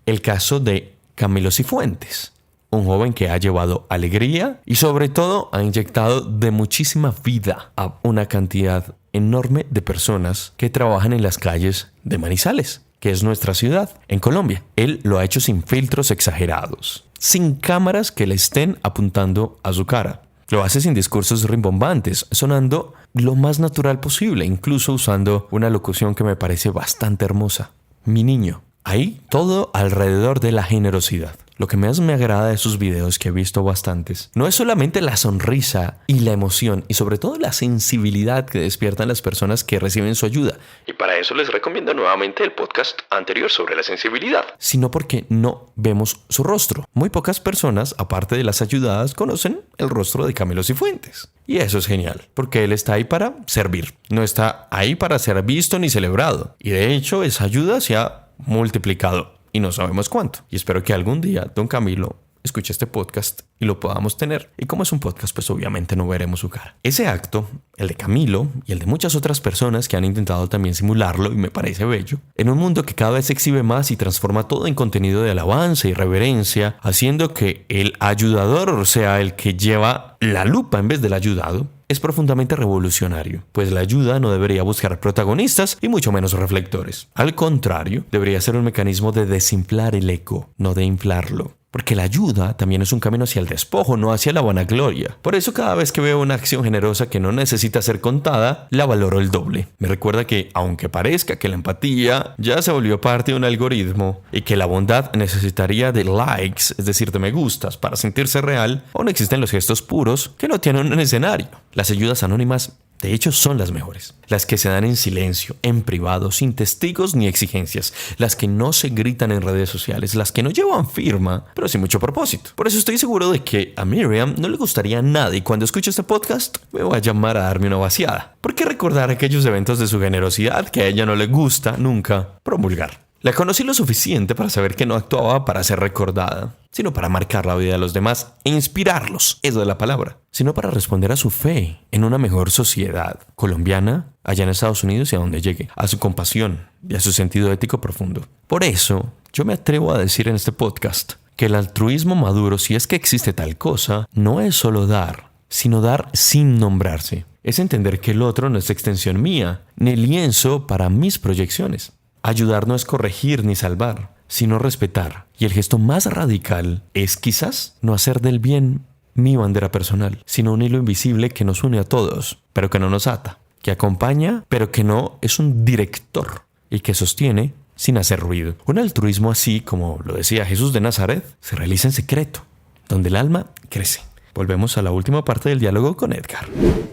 [SPEAKER 1] el caso de Camilo Cifuentes, un joven que ha llevado alegría y sobre todo ha inyectado de muchísima vida a una cantidad enorme de personas que trabajan en las calles de Manizales, que es nuestra ciudad, en Colombia. Él lo ha hecho sin filtros exagerados, sin cámaras que le estén apuntando a su cara. Lo hace sin discursos rimbombantes, sonando lo más natural posible, incluso usando una locución que me parece bastante hermosa. Mi niño. Ahí todo alrededor de la generosidad. Lo que más me agrada de sus videos, que he visto bastantes, no es solamente la sonrisa y la emoción y sobre todo la sensibilidad que despiertan las personas que reciben su ayuda. Y para eso les recomiendo nuevamente el podcast anterior sobre la sensibilidad. Sino porque no vemos su rostro. Muy pocas personas, aparte de las ayudadas, conocen el rostro de Camilo Cifuentes. Y eso es genial, porque él está ahí para servir. No está ahí para ser visto ni celebrado. Y de hecho, esa ayuda se ha multiplicado. Y no sabemos cuánto. Y espero que algún día don Camilo escuche este podcast y lo podamos tener. Y como es un podcast, pues obviamente no veremos su cara. Ese acto, el de Camilo y el de muchas otras personas que han intentado también simularlo, y me parece bello, en un mundo que cada vez se exhibe más y transforma todo en contenido de alabanza y reverencia, haciendo que el ayudador sea el que lleva la lupa en vez del ayudado, es profundamente revolucionario, pues la ayuda no debería buscar protagonistas y mucho menos reflectores. Al contrario, debería ser un mecanismo de desinflar el eco, no de inflarlo. Porque la ayuda también es un camino hacia el despojo, no hacia la vanagloria. Por eso cada vez que veo una acción generosa que no necesita ser contada, la valoro el doble. Me recuerda que, aunque parezca que la empatía ya se volvió parte de un algoritmo y que la bondad necesitaría de likes, es decir, de me gustas, para sentirse real, aún existen los gestos puros que no tienen un escenario. Las ayudas anónimas, de hecho, son las mejores. Las que se dan en silencio, en privado, sin testigos ni exigencias. Las que no se gritan en redes sociales. Las que no llevan firma, pero sin mucho propósito. Por eso estoy seguro de que a Miriam no le gustaría nada y cuando escuche este podcast me va a llamar a darme una vaciada. ¿Por qué recordar aquellos eventos de su generosidad que a ella no le gusta nunca promulgar? La conocí lo suficiente para saber que no actuaba para ser recordada, sino para marcar la vida de los demás e inspirarlos, eso es la palabra, sino para responder a su fe en una mejor sociedad colombiana, allá en Estados Unidos y a donde llegue, a su compasión y a su sentido ético profundo. Por eso, yo me atrevo a decir en este podcast que el altruismo maduro, si es que existe tal cosa, no es solo dar, sino dar sin nombrarse. Es entender que el otro no es extensión mía, ni lienzo para mis proyecciones. Ayudar no es corregir ni salvar, sino respetar. Y el gesto más radical es quizás no hacer del bien mi bandera personal, sino un hilo invisible que nos une a todos, pero que no nos ata, que acompaña, pero que no es un director y que sostiene sin hacer ruido. Un altruismo así, como lo decía Jesús de Nazaret, se realiza en secreto, donde el alma crece. Volvemos a la última parte del diálogo con Edgar.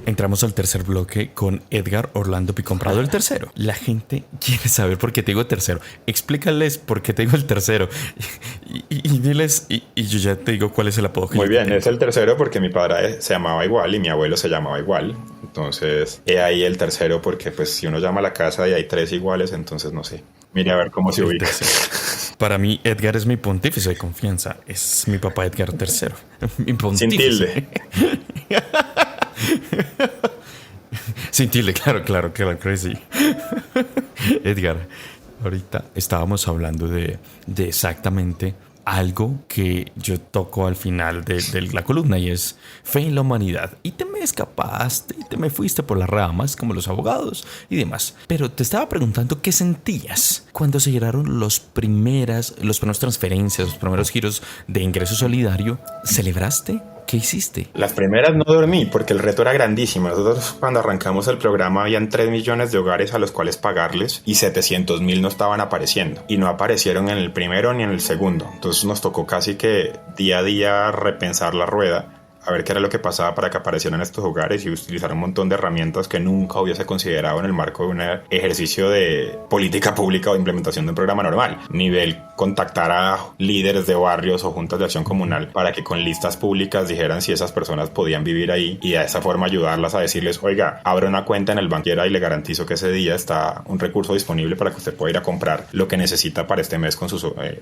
[SPEAKER 1] Entramos al tercer bloque con Edgar Orlando Picomprado, el tercero. La gente quiere saber por qué te digo tercero. Explícales por qué te digo el tercero. Y diles, y yo ya te digo cuál es el apodo que
[SPEAKER 3] Muy
[SPEAKER 1] yo
[SPEAKER 3] bien,
[SPEAKER 1] tengo.
[SPEAKER 3] es el tercero porque mi padre se llamaba igual y mi abuelo se llamaba igual. Entonces, he ahí el tercero porque pues si uno llama a la casa y hay tres iguales, entonces no sé. Mire a ver cómo se
[SPEAKER 1] El
[SPEAKER 3] ubica.
[SPEAKER 1] tercero. Para mí, Edgar es mi pontífice de confianza. Es mi papá Edgar III. Mi pontífice.
[SPEAKER 3] Sin tilde.
[SPEAKER 1] Sin tilde, claro que sí. Edgar, ahorita estábamos hablando de exactamente algo que yo toco al final de la columna y es fe en la humanidad. Y te me escapaste y te me fuiste por las ramas como los abogados y demás. Pero te estaba preguntando qué sentías cuando se llegaron los primeras transferencias, los primeros giros de ingreso solidario. ¿Celebraste? ¿Qué hiciste?
[SPEAKER 3] Las primeras no dormí porque el reto era grandísimo. Nosotros cuando arrancamos el programa habían 3 millones de hogares a los cuales pagarles y 700.000 no estaban apareciendo. Y no aparecieron en el primero ni en el segundo. Entonces nos tocó casi que día a día repensar la rueda, a ver qué era lo que pasaba para que aparecieran estos hogares y utilizar un montón de herramientas que nunca hubiese considerado en el marco de un ejercicio de política pública o implementación de un programa normal. Nivel contactar a líderes de barrios o juntas de acción comunal para que con listas públicas dijeran si esas personas podían vivir ahí y de esa forma ayudarlas a decirles, oiga, abra una cuenta en el banquera y le garantizo que ese día está un recurso disponible para que usted pueda ir a comprar lo que necesita para este mes con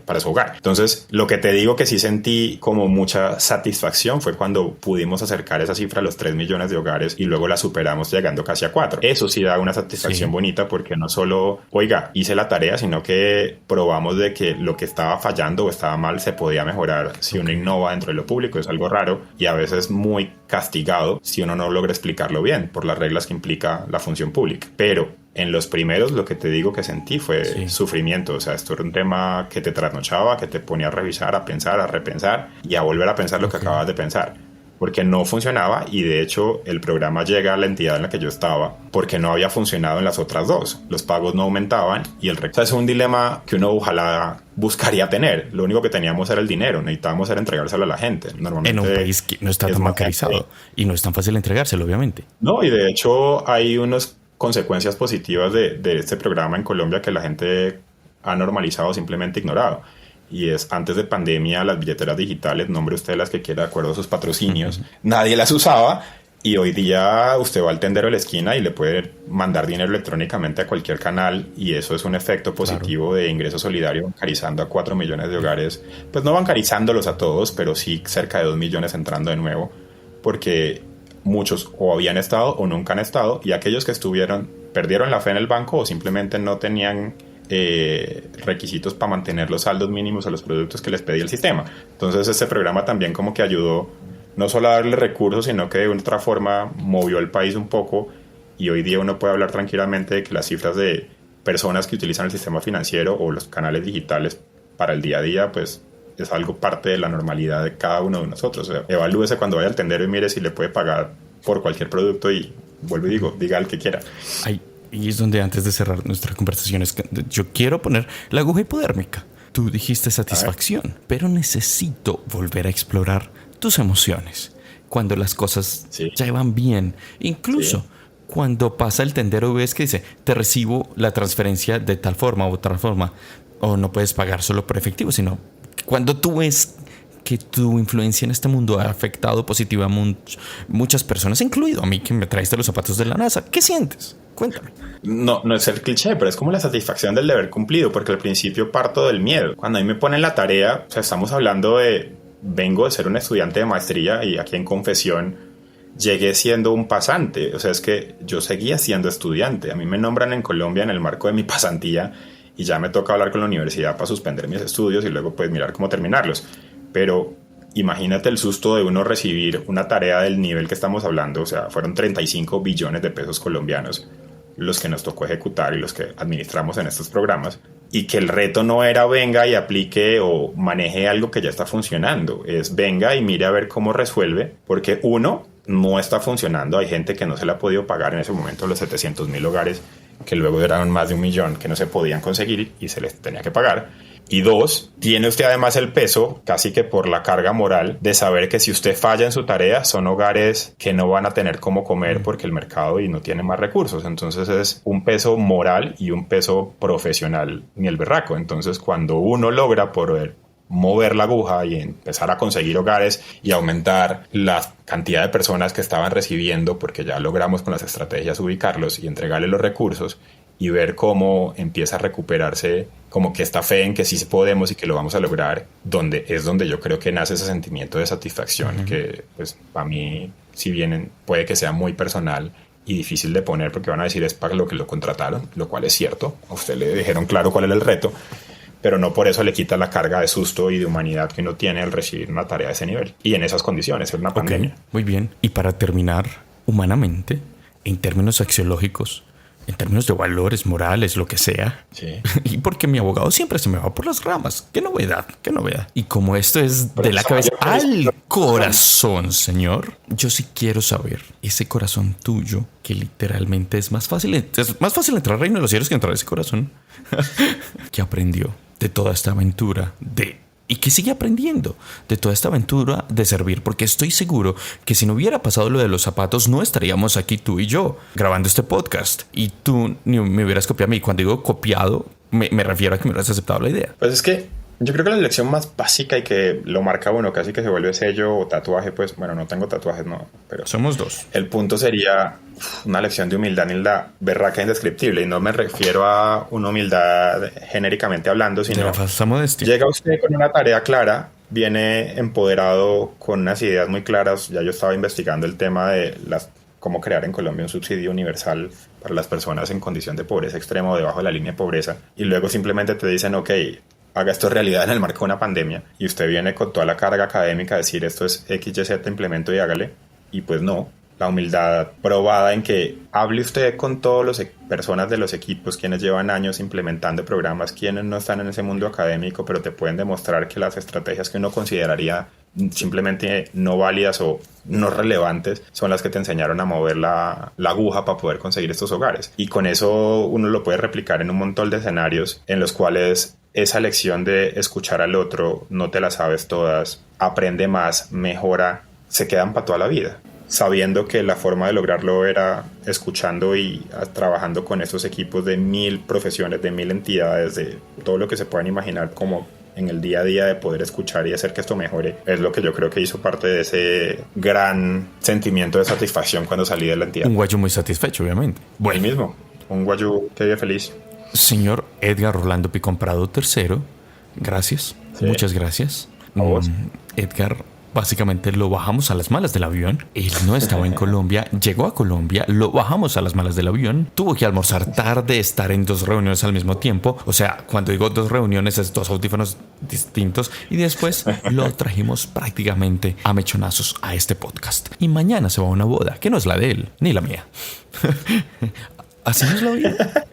[SPEAKER 3] para su hogar. Entonces, lo que te digo que sí sentí como mucha satisfacción fue cuando pudimos acercar esa cifra a los 3 millones de hogares y luego la superamos llegando casi a 4. Eso sí da una satisfacción bonita porque no solo, oiga, hice la tarea, sino que probamos de que lo que estaba fallando o estaba mal se podía mejorar si uno innova dentro de lo público. Es algo raro y a veces muy castigado si uno no logra explicarlo bien por las reglas que implica la función pública. Pero en los primeros lo que te digo que sentí fue sufrimiento. O sea, esto era un tema que te trasnochaba, que te ponía a revisar, a pensar, a repensar y a volver a pensar lo que acabas de pensar. Porque no funcionaba y de hecho el programa llega a la entidad en la que yo estaba porque no había funcionado en las otras dos. Los pagos no aumentaban y o sea, es un dilema que uno ojalá buscaría tener. Lo único que teníamos era el dinero, necesitábamos era entregárselo a la gente. Normalmente
[SPEAKER 1] en un país que no está tan bancarizado y no es tan fácil entregárselo, obviamente.
[SPEAKER 3] No, y de hecho hay unas consecuencias positivas de este programa en Colombia que la gente ha normalizado o simplemente ignorado. Y es, antes de pandemia, las billeteras digitales, nombre usted las que quiera de acuerdo a sus patrocinios, nadie las usaba y hoy día usted va al tendero de la esquina y le puede mandar dinero electrónicamente a cualquier canal y eso es un efecto positivo de ingreso solidario bancarizando a 4 millones de hogares, pues no bancarizándolos a todos, pero sí cerca de 2 millones entrando de nuevo, porque muchos o habían estado o nunca han estado y aquellos que estuvieron perdieron la fe en el banco o simplemente no tenían requisitos para mantener los saldos mínimos a los productos que les pedía el sistema. Entonces este programa también como que ayudó no solo a darle recursos, sino que de otra forma movió el país un poco, y hoy día uno puede hablar tranquilamente de que las cifras de personas que utilizan el sistema financiero o los canales digitales para el día a día, pues es algo parte de la normalidad de cada uno de nosotros. O sea, evalúese cuando vaya al tendero y mire si le puede pagar por cualquier producto, y vuelvo y digo, diga el que quiera.
[SPEAKER 1] Y es donde, antes de cerrar nuestra conversación, yo quiero poner la aguja hipodérmica. Tú dijiste satisfacción, pero necesito volver a explorar tus emociones cuando las cosas ya van bien. Incluso cuando pasa el tendero, ves que dice, te recibo la transferencia de tal forma o tal forma, o no puedes pagar solo por efectivo, sino cuando tú ves que tu influencia en este mundo ha afectado positivamente a muchas personas, incluido a mí, que me traiste los zapatos de la NASA. ¿Qué sientes? Cuéntame.
[SPEAKER 3] No es el cliché, pero es como la satisfacción del deber cumplido, porque al principio parto del miedo. Cuando a mí me ponen la tarea, o sea, estamos hablando de, vengo de ser un estudiante de maestría y aquí en confesión llegué siendo un pasante. O sea, es que yo seguía siendo estudiante. A mí me nombran en Colombia en el marco de mi pasantía y ya me toca hablar con la universidad para suspender mis estudios y luego pues mirar cómo terminarlos. Pero imagínate el susto de uno recibir una tarea del nivel que estamos hablando. O sea, fueron 35 billones de pesos colombianos los que nos tocó ejecutar y los que administramos en estos programas, y que el reto no era venga y aplique o maneje algo que ya está funcionando, es venga y mire a ver cómo resuelve, porque uno, no está funcionando, hay gente que no se le ha podido pagar en ese momento los 700,000 hogares, que luego eran más de 1 millón que no se podían conseguir y se les tenía que pagar. Y dos, tiene usted además el peso, casi que por la carga moral, de saber que si usted falla en su tarea, son hogares que no van a tener cómo comer porque el mercado y no tiene más recursos. Entonces es un peso moral y un peso profesional ni el berraco. Entonces cuando uno logra poder mover la aguja y empezar a conseguir hogares y aumentar la cantidad de personas que estaban recibiendo, porque ya logramos con las estrategias ubicarlos y entregarles los recursos, y ver cómo empieza a recuperarse como que esta fe en que sí podemos y que lo vamos a lograr, donde yo creo que nace ese sentimiento de satisfacción, que pues para mí, si bien puede que sea muy personal y difícil de poner, porque van a decir es para lo que lo contrataron, lo cual es cierto, a usted le dijeron claro cuál era el reto, pero no por eso le quita la carga de susto y de humanidad que uno tiene al recibir una tarea de ese nivel y en esas condiciones, en una pandemia.
[SPEAKER 1] Muy bien, y para terminar, humanamente, en términos axiológicos, en términos de valores, morales, lo que sea.
[SPEAKER 3] Sí.
[SPEAKER 1] Y porque mi abogado siempre se me va por las ramas. Qué novedad, qué novedad. Y como esto es de la cabeza al corazón, señor, yo sí quiero saber ese corazón tuyo, que literalmente es más fácil entrar al reino de los cielos que entrar a ese corazón. ¿Qué aprendió de toda esta aventura y que sigue aprendiendo de toda esta aventura de servir? Porque estoy seguro que si no hubiera pasado lo de los zapatos, no estaríamos aquí tú y yo grabando este podcast. Y tú ni me hubieras copiado a mí. Cuando digo copiado, me refiero a que me hubieras aceptado la idea.
[SPEAKER 3] Pues es que yo creo que la lección más básica y que lo marca uno, casi que se vuelve sello o tatuaje, pues bueno, no tengo tatuajes, no, pero
[SPEAKER 1] somos dos.
[SPEAKER 3] El punto sería una lección de humildad berraca indescriptible, y no me refiero a una humildad genéricamente hablando, sino
[SPEAKER 1] de la falsa modestia.
[SPEAKER 3] Llega usted con una tarea clara, viene empoderado con unas ideas muy claras. Ya yo estaba investigando el tema de cómo crear en Colombia un subsidio universal para las personas en condición de pobreza extrema o debajo de la línea de pobreza, y luego simplemente te dicen, ok, haga esto realidad en el marco de una pandemia, y usted viene con toda la carga académica a decir esto es X, Y, Z, implemento y hágale, y pues no. La humildad probada en que hable usted con todas las personas de los equipos, quienes llevan años implementando programas, quienes no están en ese mundo académico, pero te pueden demostrar que las estrategias que uno consideraría simplemente no válidas o no relevantes son las que te enseñaron a mover la aguja para poder conseguir estos hogares. Y con eso uno lo puede replicar en un montón de escenarios en los cuales esa lección de escuchar al otro, no te la sabes todas, aprende más, mejora, se quedan para toda la vida, sabiendo que la forma de lograrlo era escuchando y trabajando con estos equipos de 1000 profesiones, de 1000 entidades, de todo lo que se puedan imaginar como en el día a día, de poder escuchar y hacer que esto mejore. Es lo que yo creo que hizo parte de ese gran sentimiento de satisfacción cuando salí de la entidad.
[SPEAKER 1] Un guayú muy satisfecho, obviamente.
[SPEAKER 3] Bueno, el mismo, un guayú que vive feliz.
[SPEAKER 1] Señor Edgar Orlando Picón Prado III, gracias, sí. Muchas gracias.
[SPEAKER 3] ¿A vos?
[SPEAKER 1] Edgar, Básicamente lo bajamos a las malas del avión. Él no estaba en Colombia, llegó a Colombia, lo bajamos a las malas del avión. Tuvo que almorzar tarde, estar en 2 reuniones al mismo tiempo. O sea, cuando digo 2 reuniones es 2 audífonos distintos. Y después lo trajimos prácticamente a mechonazos a este podcast. Y mañana se va a una boda, que no es la de él, ni la mía. Así es la vida.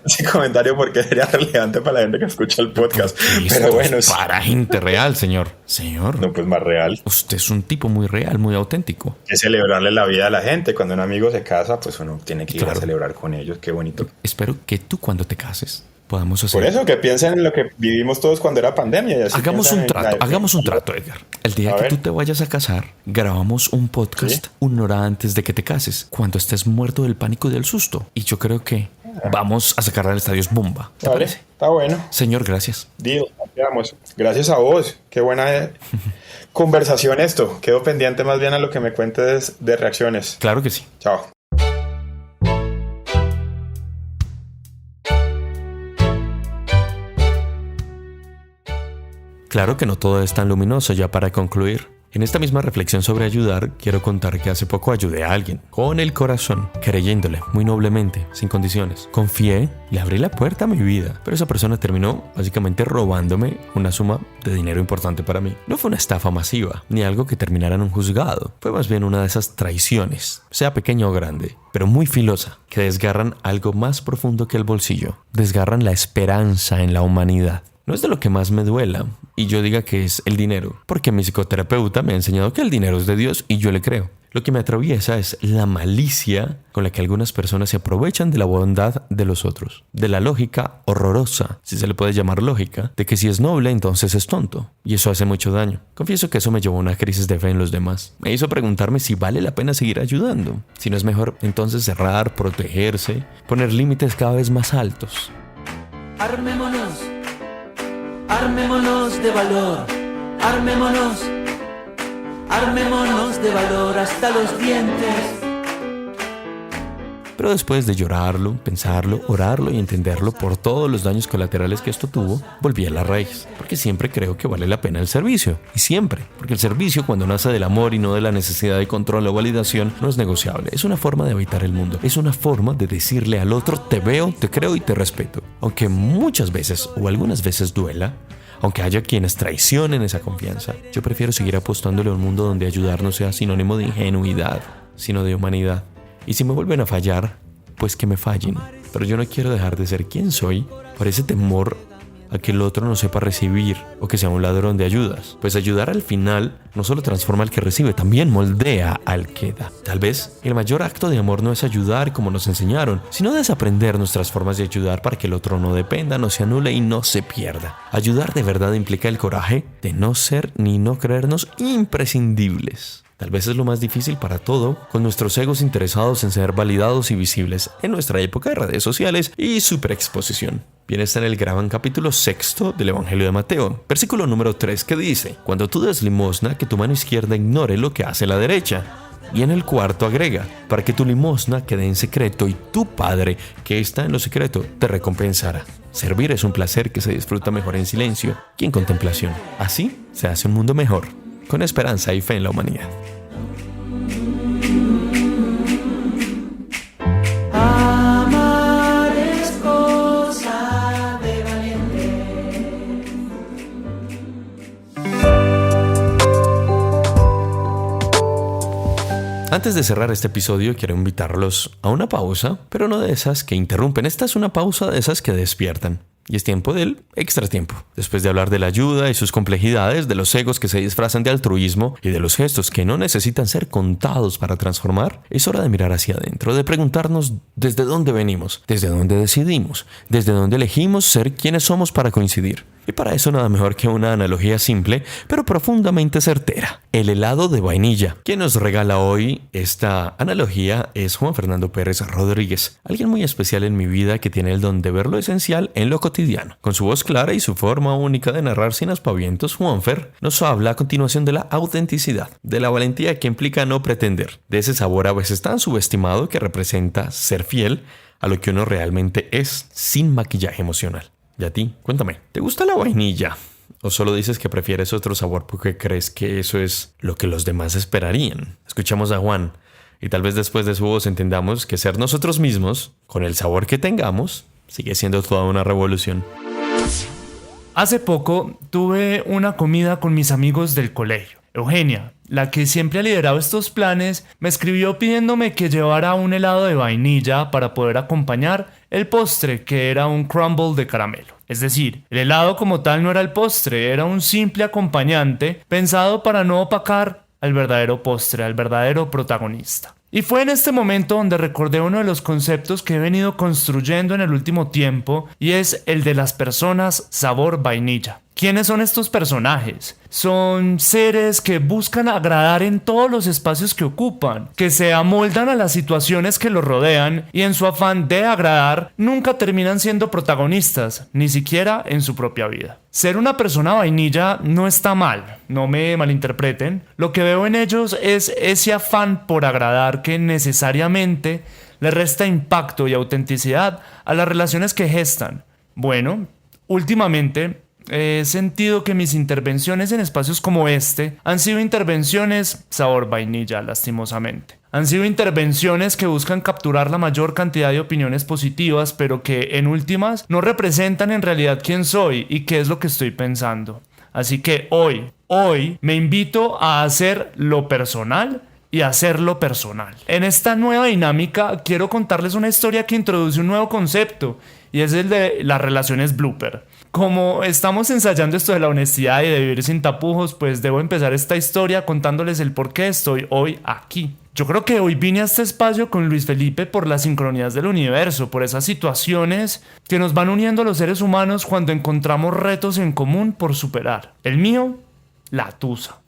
[SPEAKER 3] Ese comentario porque sería relevante para la gente que escucha el podcast. Pero bueno,
[SPEAKER 1] es para gente real, señor. Señor.
[SPEAKER 3] No, pues más real.
[SPEAKER 1] Usted es un tipo muy real, muy auténtico.
[SPEAKER 3] Es celebrarle la vida a la gente. Cuando un amigo se casa, pues uno tiene que ir a celebrar con ellos. Qué bonito.
[SPEAKER 1] Espero que tú cuando te cases podamos hacer...
[SPEAKER 3] Por eso, que piensen en lo que vivimos todos cuando era pandemia. Y así
[SPEAKER 1] hagamos un trato, Edgar. El día que tú te vayas a casar, grabamos un podcast 1 hora antes de que te cases, cuando estés muerto del pánico y del susto. Y yo creo que vamos a sacar al estadio bomba. ¿Te parece?
[SPEAKER 3] Está bueno.
[SPEAKER 1] Señor, gracias.
[SPEAKER 3] Digamos, gracias a vos. Qué buena conversación esto. Quedo pendiente más bien a lo que me cuentes de reacciones.
[SPEAKER 1] Claro que sí.
[SPEAKER 3] Chao.
[SPEAKER 1] Claro que no todo es tan luminoso. Ya para concluir, en esta misma reflexión sobre ayudar, quiero contar que hace poco ayudé a alguien con el corazón, creyéndole muy noblemente, sin condiciones. Confié, le abrí la puerta a mi vida, pero esa persona terminó básicamente robándome una suma de dinero importante para mí. No fue una estafa masiva, ni algo que terminara en un juzgado. Fue más bien una de esas traiciones, sea pequeña o grande, pero muy filosa, que desgarran algo más profundo que el bolsillo. Desgarran la esperanza en la humanidad. No es de lo que más me duela y yo diga que es el dinero, porque mi psicoterapeuta me ha enseñado que el dinero es de Dios y yo le creo. Lo que me atraviesa es la malicia con la que algunas personas se aprovechan de la bondad de los otros, de la lógica horrorosa, si se le puede llamar lógica, de que si es noble entonces es tonto, y eso hace mucho daño. Confieso que eso me llevó a una crisis de fe en los demás. Me hizo preguntarme si vale la pena seguir ayudando, si no es mejor entonces cerrar, protegerse, poner límites cada vez más altos.
[SPEAKER 2] Armémonos de valor, armémonos de valor hasta los dientes.
[SPEAKER 1] Pero después de llorarlo, pensarlo, orarlo y entenderlo por todos los daños colaterales que esto tuvo, volví a la raíz, porque siempre creo que vale la pena el servicio. Y siempre, porque el servicio, cuando nace del amor y no de la necesidad de control o validación, no es negociable. Es una forma de habitar el mundo. Es una forma de decirle al otro: te veo, te creo y te respeto. Aunque muchas veces o algunas veces duela, aunque haya quienes traicionen esa confianza, yo prefiero seguir apostándole a un mundo donde ayudar no sea sinónimo de ingenuidad, sino de humanidad. Y si me vuelven a fallar, pues que me fallen. Pero yo no quiero dejar de ser quien soy por ese temor a que el otro no sepa recibir o que sea un ladrón de ayudas. Pues ayudar al final no solo transforma al que recibe, también moldea al que da. Tal vez el mayor acto de amor no es ayudar como nos enseñaron, sino desaprender nuestras formas de ayudar para que el otro no dependa, no se anule y no se pierda. Ayudar de verdad implica el coraje de no ser ni no creernos imprescindibles. Tal vez es lo más difícil para todo, con nuestros egos interesados en ser validados y visibles en nuestra época de redes sociales y superexposición. Bien, está en el gran capítulo 6 del Evangelio de Mateo, versículo número 3, que dice: cuando tú des limosna, que tu mano izquierda ignore lo que hace la derecha. Y en el 4 agrega: para que tu limosna quede en secreto y tu Padre, que está en lo secreto, te recompensará. Servir es un placer que se disfruta mejor en silencio que en contemplación. Así se hace un mundo mejor, con esperanza y fe en la humanidad.
[SPEAKER 2] Amar es cosa de valiente.
[SPEAKER 1] Antes de cerrar este episodio, quiero invitarlos a una pausa, pero no de esas que interrumpen. Esta es una pausa de esas que despiertan. Y es tiempo del extra tiempo. Después de hablar de la ayuda y sus complejidades, de los egos que se disfrazan de altruismo y de los gestos que no necesitan ser contados para transformar, es hora de mirar hacia adentro, de preguntarnos desde dónde venimos, desde dónde decidimos, desde dónde elegimos ser quienes somos para coincidir. Y para eso nada mejor que una analogía simple, pero profundamente certera: el helado de vainilla. Quien nos regala hoy esta analogía es Juan Fernando Pérez Rodríguez, alguien muy especial en mi vida que tiene el don de ver lo esencial en lo cotidiano. Con su voz clara y su forma única de narrar sin aspavientos, Juanfer nos habla a continuación de la autenticidad, de la valentía que implica no pretender, de ese sabor a veces tan subestimado que representa ser fiel a lo que uno realmente es, sin maquillaje emocional. Y a ti, cuéntame, ¿te gusta la vainilla? ¿O solo dices que prefieres otro sabor porque crees que eso es lo que los demás esperarían? Escuchamos a Juan y tal vez después de su voz entendamos que ser nosotros mismos, con el sabor que tengamos, sigue siendo toda una revolución.
[SPEAKER 4] Hace poco tuve una comida con mis amigos del colegio. Eugenia, la que siempre ha liderado estos planes, me escribió pidiéndome que llevara un helado de vainilla para poder acompañar el postre, que era un crumble de caramelo. Es decir, el helado como tal no era el postre, era un simple acompañante pensado para no opacar al verdadero postre, al verdadero protagonista. Y fue en este momento donde recordé uno de los conceptos que he venido construyendo en el último tiempo, y es el de las personas sabor vainilla. ¿Quiénes son estos personajes? Son seres que buscan agradar en todos los espacios que ocupan, que se amoldan a las situaciones que los rodean y en su afán de agradar nunca terminan siendo protagonistas, ni siquiera en su propia vida. Ser una persona vainilla no está mal, no me malinterpreten. Lo que veo en ellos es ese afán por agradar que necesariamente le resta impacto y autenticidad a las relaciones que gestan. Bueno, últimamente he sentido que mis intervenciones en espacios como este han sido intervenciones sabor vainilla, lastimosamente. Han sido intervenciones que buscan capturar la mayor cantidad de opiniones positivas, pero que en últimas no representan en realidad quién soy y qué es lo que estoy pensando. Así que hoy me invito a hacer lo personal y hacerlo personal. En esta nueva dinámica quiero contarles una historia que introduce un nuevo concepto, y es el de las relaciones blooper. Como estamos ensayando esto de la honestidad y de vivir sin tapujos, pues debo empezar esta historia contándoles el por qué estoy hoy aquí. Yo creo que hoy vine a este espacio con Luis Felipe por las sincronías del universo, por esas situaciones que nos van uniendo a los seres humanos cuando encontramos retos en común por superar. El mío, la tusa.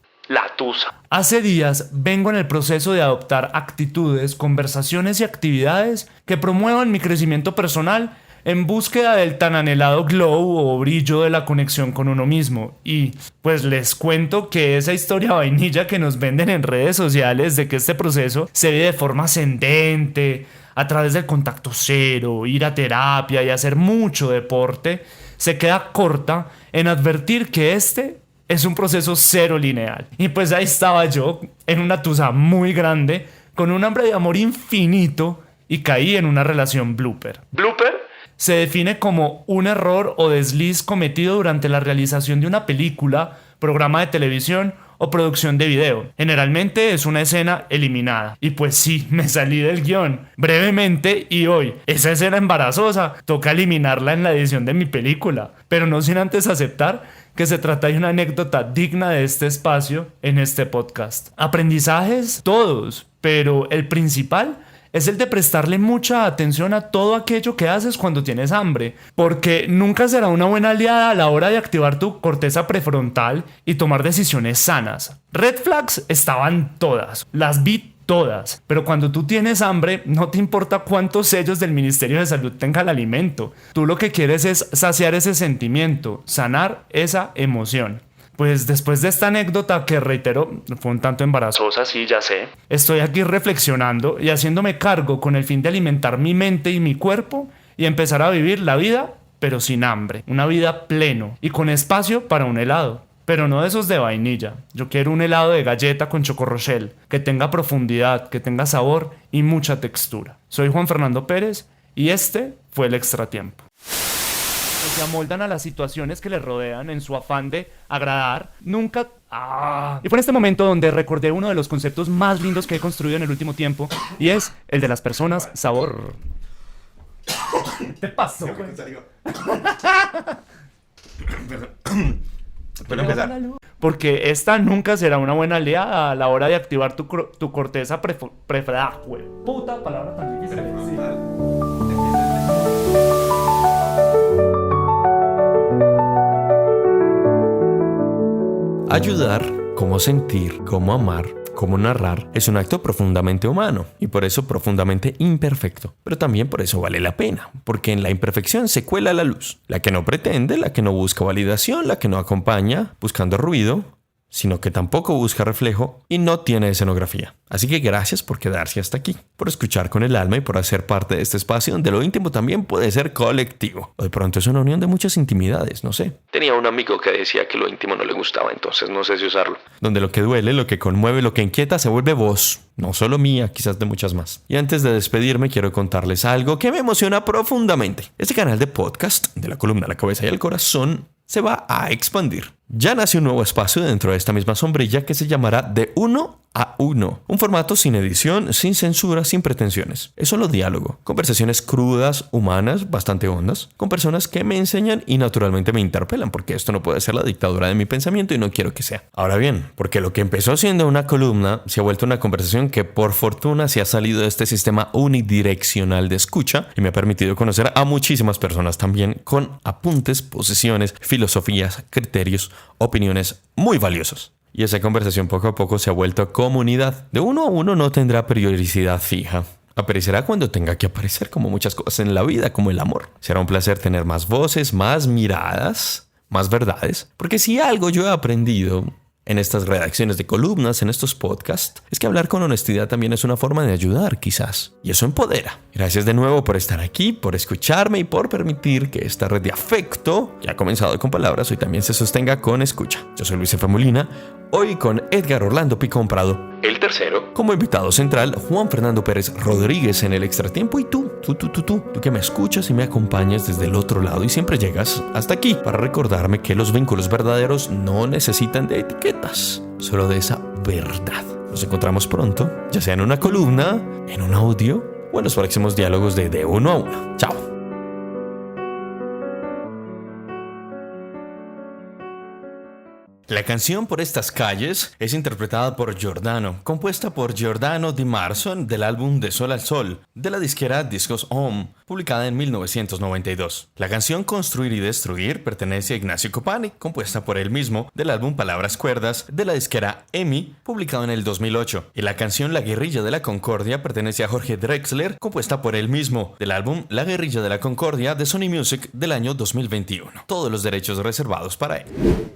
[SPEAKER 4] Hace días vengo en el proceso de adoptar actitudes, conversaciones y actividades que promuevan mi crecimiento personal en búsqueda del tan anhelado glow o brillo de la conexión con uno mismo. Y pues les cuento que esa historia vainilla que nos venden en redes sociales de que este proceso se vive de forma ascendente, a través del contacto cero, ir a terapia y hacer mucho deporte, se queda corta en advertir que este es un proceso cero lineal. Y pues ahí estaba yo, en una tusa muy grande, con un hambre de amor infinito, y caí en una relación blooper. ¿Blooper? Se define como un error o desliz cometido durante la realización de una película, programa de televisión o producción de video. Generalmente es una escena eliminada. Y pues sí, me salí del guión brevemente, y hoy esa escena embarazosa toca eliminarla en la edición de mi película, pero no sin antes aceptar que se trata de una anécdota digna de este espacio en este podcast. Aprendizajes, todos, pero el principal es el de prestarle mucha atención a todo aquello que haces cuando tienes hambre, porque nunca será una buena aliada a la hora de activar tu corteza prefrontal y tomar decisiones sanas. Red flags estaban todas, las vi todas, pero cuando tú tienes hambre no te importa cuántos sellos del Ministerio de Salud tenga el alimento. Tú lo que quieres es saciar ese sentimiento, sanar esa emoción. Pues después de esta anécdota, que reitero, fue un tanto embarazosa, sí, ya sé, estoy aquí reflexionando y haciéndome cargo con el fin de alimentar mi mente y mi cuerpo y empezar a vivir la vida, pero sin hambre. Una vida pleno y con espacio para un helado. Pero no de esos de vainilla. Yo quiero un helado de galleta con chocorrochel, que tenga profundidad, que tenga sabor y mucha textura. Soy Juan Fernando Pérez y este fue el Extratiempo. Se amoldan a las situaciones que les rodean en su afán de agradar, nunca... Y fue en este momento donde recordé uno de los conceptos más lindos que he construido en el último tiempo, y es el de las personas sabor. ¿Qué te pasó, güey?
[SPEAKER 3] Puedo empezar.
[SPEAKER 4] Porque esta nunca será una buena aliada a la hora de activar tu corteza prefrontal. Puta palabra tan difícil.
[SPEAKER 1] Ayudar, cómo sentir, cómo amar, cómo narrar, es un acto profundamente humano y por eso profundamente imperfecto. Pero también por eso vale la pena, porque en la imperfección se cuela la luz. La que no pretende, la que no busca validación, la que no acompaña buscando ruido, sino que tampoco busca reflejo y no tiene escenografía. Así que gracias por quedarse hasta aquí, por escuchar con el alma y por hacer parte de este espacio donde lo íntimo también puede ser colectivo. O de pronto es una unión de muchas intimidades, no sé. Tenía un amigo que decía que lo íntimo no le gustaba, entonces no sé si usarlo. Donde lo que duele, lo que conmueve, lo que inquieta se vuelve voz. No solo mía, quizás de muchas más. Y antes de despedirme quiero contarles algo que me emociona profundamente. Este canal de podcast de la columna La Cabeza y el Corazón se va a expandir. Ya nace un nuevo espacio dentro de esta misma sombrilla que se llamará De Uno a Uno. Un formato sin edición, sin censura, sin pretensiones. Es solo diálogo. Conversaciones crudas, humanas, bastante hondas, con personas que me enseñan y naturalmente me interpelan, porque esto no puede ser la dictadura de mi pensamiento y no quiero que sea. Ahora bien, porque lo que empezó siendo una columna se ha vuelto una conversación que por fortuna se ha salido de este sistema unidireccional de escucha y me ha permitido conocer a muchísimas personas también con apuntes, posiciones, filosofías, criterios, opiniones muy valiosos. Y esa conversación poco a poco se ha vuelto comunidad. De uno a uno no tendrá periodicidad fija. Aparecerá cuando tenga que aparecer, como muchas cosas en la vida, como el amor. Será un placer tener más voces, más miradas, más verdades. Porque si algo yo he aprendido en estas redacciones de columnas, en estos podcasts, es que hablar con honestidad también es una forma de ayudar, quizás. Y eso empodera. Gracias de nuevo por estar aquí, por escucharme y por permitir que esta red de afecto, que ha comenzado con palabras, hoy también se sostenga con escucha. Yo soy Luis F. Molina, hoy con Edgar Orlando Picón Prado, el tercero. Como invitado central, Juan Fernando Pérez Rodríguez en el extratiempo y tú que me escuchas y me acompañas desde el otro lado y siempre llegas hasta aquí para recordarme que los vínculos verdaderos no necesitan de etiquetas, solo de esa verdad. Nos encontramos pronto, ya sea en una columna, en un audio o en los próximos diálogos de Uno a Uno. Chao. La canción Por estas calles es interpretada por Giordano, compuesta por Giordano Di Marzo del álbum De Sol al Sol, de la disquera Discos Home, publicada en 1992. La canción Construir y Destruir pertenece a Ignacio Copani, compuesta por él mismo, del álbum Palabras Cuerdas, de la disquera EMI, publicado en el 2008. Y la canción La Guerrilla de la Concordia pertenece a Jorge Drexler, compuesta por él mismo, del álbum La Guerrilla de la Concordia de Sony Music del año 2021. Todos los derechos reservados para él.